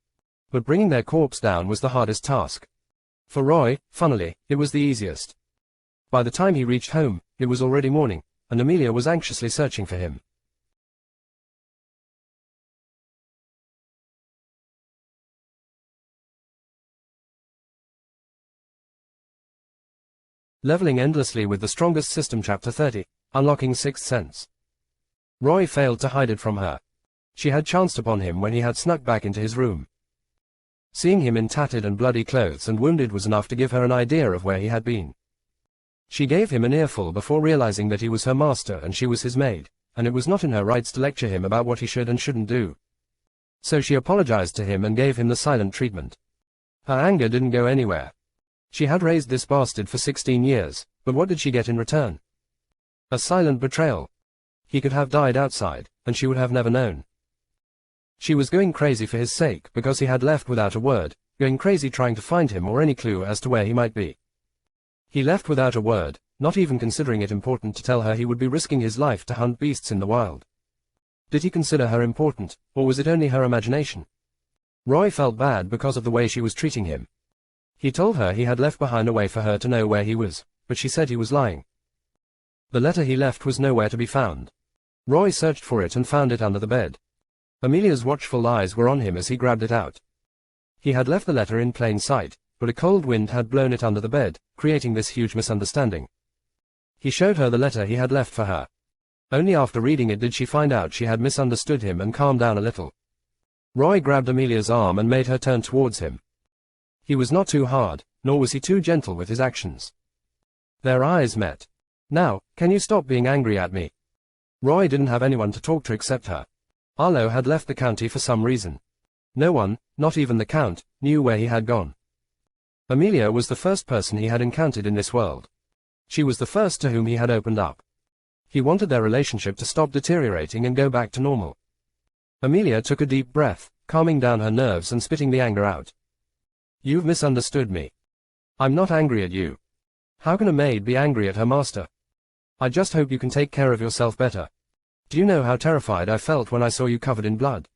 But bringing their corpse down was the hardest task. For Roy, funnily, it was the easiest. By the time he reached home, it was already morning, and Amelia was anxiously searching for him. Leveling endlessly with the strongest system. Chapter 30, Unlocking Sixth Sense. Roy failed to hide it from her. She had chanced upon him when he had snuck back into his room. Seeing him in tattered and bloody clothes and wounded was enough to give her an idea of where he had been. She gave him an earful before realizing that he was her master and she was his maid, and it was not in her rights to lecture him about what he should and shouldn't do. So she apologized to him and gave him the silent treatment. Her anger didn't go anywhere. She had raised this bastard for 16 years, but what did she get in return? A silent betrayal. He could have died outside, and she would have never known. She was going crazy for his sake because he had left without a word, going crazy trying to find him or any clue as to where he might be. He left without a word, not even considering it important to tell her he would be risking his life to hunt beasts in the wild. Did he consider her important, or was it only her imagination? Roy felt bad because of the way she was treating him. He told her he had left behind a way for her to know where he was, but she said he was lying. The letter he left was nowhere to be found. Roy searched for it and found it under the bed. Amelia's watchful eyes were on him as he grabbed it out. He had left the letter in plain sight, but a cold wind had blown it under the bed, creating this huge misunderstanding. He showed her the letter he had left for her. Only after reading it did she find out she had misunderstood him and calmed down a little. Roy grabbed Amelia's arm and made her turn towards him. He was not too hard, nor was he too gentle with his actions. Their eyes met. Now, can you stop being angry at me? Roy didn't have anyone to talk to except her. Arlo had left the county for some reason. No one, not even the Count, knew where he had gone. Amelia was the first person he had encountered in this world. She was the first to whom he had opened up. He wanted their relationship to stop deteriorating and go back to normal. Amelia took a deep breath, calming down her nerves and spitting the anger out. You've misunderstood me. I'm not angry at you. How can a maid be angry at her master? I just hope you can take care of yourself better. Do you know how terrified I felt when I saw you covered in blood?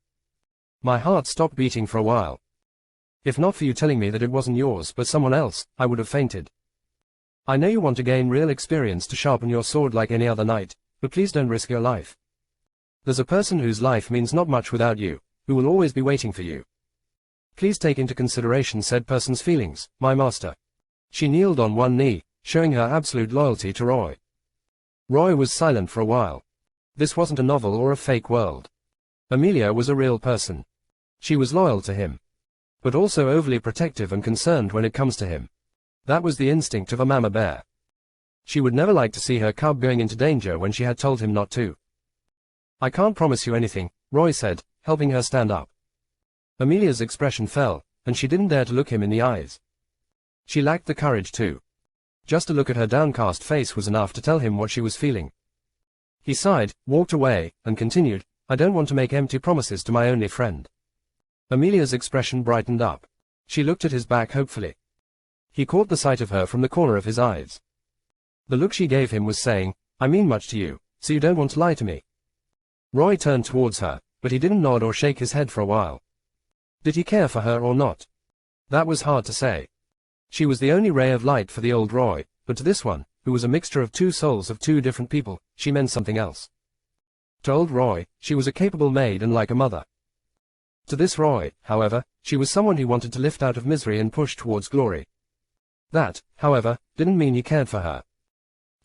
My heart stopped beating for a while. If not for you telling me that it wasn't yours but someone else, I would have fainted. I know you want to gain real experience to sharpen your sword like any other knight, but please don't risk your life. There's a person whose life means not much without you, who will always be waiting for you. Please take into consideration said person's feelings, my master. She kneeled on one knee, showing her absolute loyalty to Roy. Roy was silent for a while. This wasn't a novel or a fake world. Amelia was a real person. She was loyal to him, but also overly protective and concerned when it comes to him. That was the instinct of a mama bear. She would never like to see her cub going into danger when she had told him not to. I can't promise you anything, Roy said, helping her stand up. Amelia's expression fell, and she didn't dare to look him in the eyes. She lacked the courage to. Just to look at her downcast face was enough to tell him what she was feeling. He sighed, walked away, and continued, I don't want to make empty promises to my only friend. Amelia's expression brightened up. She looked at his back hopefully. He caught the sight of her from the corner of his eyes. The look she gave him was saying, I mean much to you, so you don't want to lie to me. Roy turned towards her, but he didn't nod or shake his head for a while. Did he care for her or not? That was hard to say. She was the only ray of light for the old Roy, but to this one, who was a mixture of two souls of two different people, she meant something else. To old Roy, she was a capable maid and like a mother. To this Roy, however, she was someone he wanted to lift out of misery and push towards glory. That, however, didn't mean he cared for her.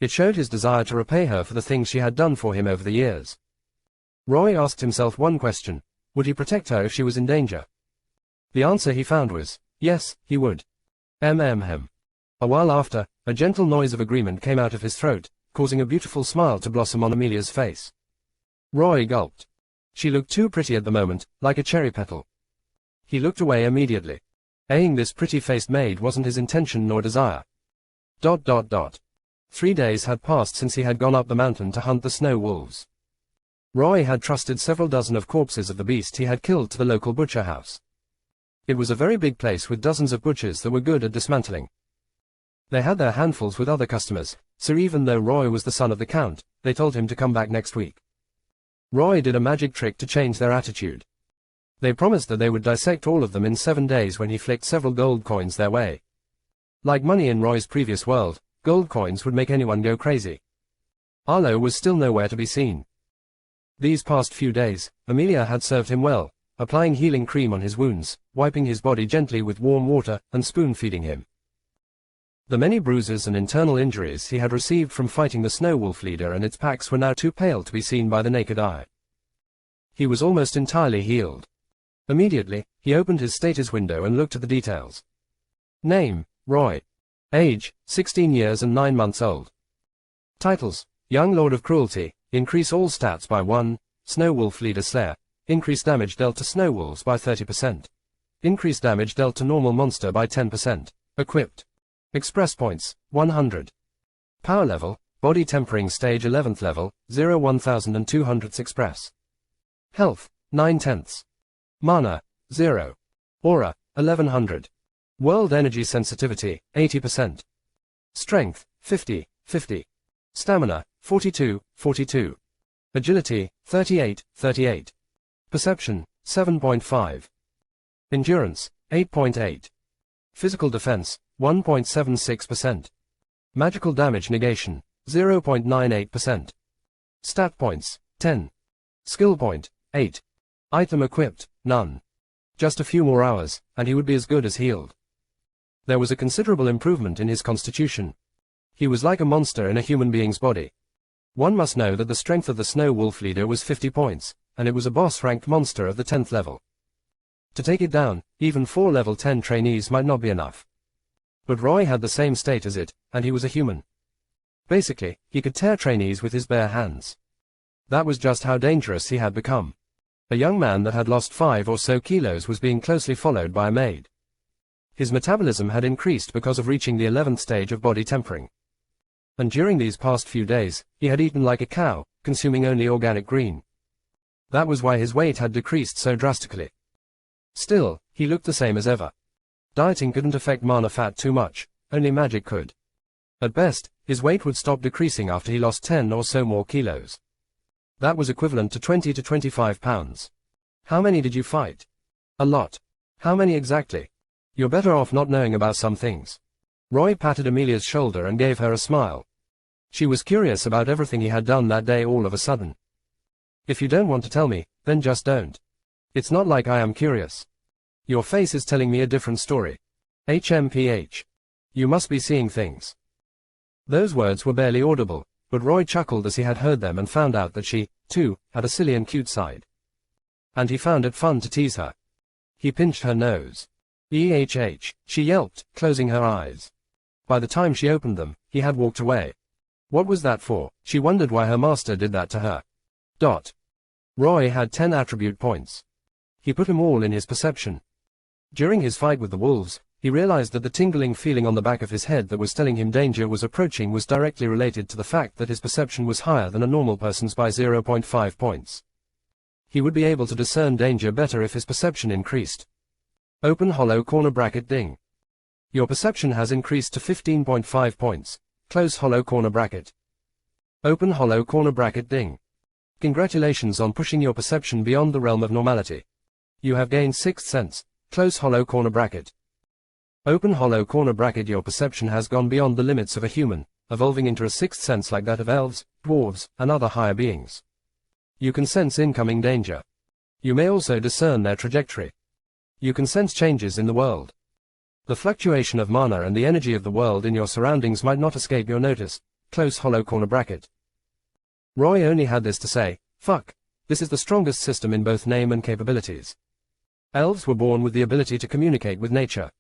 It showed his desire to repay her for the things she had done for him over the years. Roy asked himself one question: would he protect her if she was in danger? The answer he found was, yes, he would. Hem. A while after, a gentle noise of agreement came out of his throat, causing a beautiful smile to blossom on Amelia's face. Roy gulped. She looked too pretty at the moment, like a cherry petal. He looked away immediately. Aying this pretty-faced maid wasn't his intention nor desire. 3 days had passed since he had gone up the mountain to hunt the snow wolves. Roy had trusted several dozen of corpses of the beast he had killed to the local butcher house. It was a very big place with dozens of butchers that were good at dismantling. They had their handfuls with other customers, so even though Roy was the son of the Count, they told him to come back next week. Roy did a magic trick to change their attitude. They promised that they would dissect all of them in 7 days when he flicked several gold coins their way. Like money in Roy's previous world, gold coins would make anyone go crazy. Arlo was still nowhere to be seen. These past few days, Amelia had served him well, applying healing cream on his wounds, wiping his body gently with warm water, and spoon-feeding him. The many bruises and internal injuries he had received from fighting the snow wolf leader and its packs were now too pale to be seen by the naked eye. He was almost entirely healed. Immediately, he opened his status window and looked at the details. Name, Roy. Age, 16 years and 9 months old. Titles, Young Lord of Cruelty, increase all stats by 1, Snow Wolf Leader Slayer, increase damage dealt to snow wolves by 30%. Increase damage dealt to normal monster by 10%. Equipped. Express points, 100. Power level, body tempering stage 11th level, 0 1200 express. Health, 9/10. Mana, 0. Aura, 1100. World energy sensitivity, 80%. Strength, 50. Stamina, 42. Agility, 38. Perception, 7.5. Endurance, 8.8. Physical defense, 1.76%. Magical damage negation, 0.98%. Stat points, 10. Skill point, 8. Item equipped, none. Just a few more hours, and he would be as good as healed. There was a considerable improvement in his constitution. He was like a monster in a human being's body. One must know that the strength of the Snow Wolf leader was 50 points, and it was a boss-ranked monster of the 10th level. To take it down, even 4 level 10 trainees might not be enough. But Roy had the same state as it, and he was a human. Basically, he could tear trainees with his bare hands. That was just how dangerous he had become. A young man that had lost 5 or so kilos was being closely followed by a maid. His metabolism had increased because of reaching the 11th stage of body tempering. And during these past few days, he had eaten like a cow, consuming only organic green. That was why his weight had decreased so drastically. Still, he looked the same as ever. Dieting couldn't affect mana fat too much, only magic could. At best, his weight would stop decreasing after he lost 10 or so more kilos. That was equivalent to 20 to 25 pounds. How many did you fight? A lot. How many exactly? You're better off not knowing about some things. Roy patted Amelia's shoulder and gave her a smile. She was curious about everything he had done that day all of a sudden. If you don't want to tell me, then just don't. It's not like I am curious. Your face is telling me a different story. HMPH. You must be seeing things. Those words were barely audible, but Roy chuckled as he had heard them and found out that she, too, had a silly and cute side. And he found it fun to tease her. He pinched her nose. EHH, she yelped, closing her eyes. By the time she opened them, he had walked away. What was that for? She wondered why her master did that to her. Roy had 10 attribute points. He put them all in his perception. During his fight with the wolves, he realized that the tingling feeling on the back of his head that was telling him danger was approaching was directly related to the fact that his perception was higher than a normal person's by 0.5 points. He would be able to discern danger better if his perception increased. Open hollow corner bracket ding. Your perception has increased to 15.5 points. Close hollow corner bracket. Open hollow corner bracket ding. Congratulations on pushing your perception beyond the realm of normality. You have gained 6th sense. Close hollow corner bracket. Open hollow corner bracket. Your perception has gone beyond the limits of a human, evolving into a 6th sense like that of elves, dwarves, and other higher beings. You can sense incoming danger. You may also discern their trajectory. You can sense changes in the world. The fluctuation of mana and the energy of the world in your surroundings might not escape your notice. Close hollow corner bracket. Roy only had this to say, fuck, this is the strongest system in both name and capabilities. Elves were born with the ability to communicate with nature.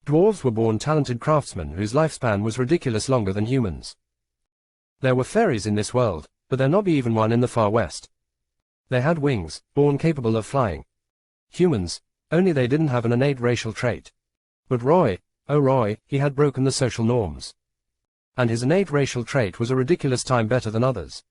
Dwarves were born talented craftsmen whose lifespan was ridiculous longer than humans. There were fairies in this world, but there not be even one in the far west. They had wings, born capable of flying. Humans, only they didn't have an innate racial trait. But Roy, oh Roy, he had broken the social norms. And his innate racial trait was a ridiculous time better than others.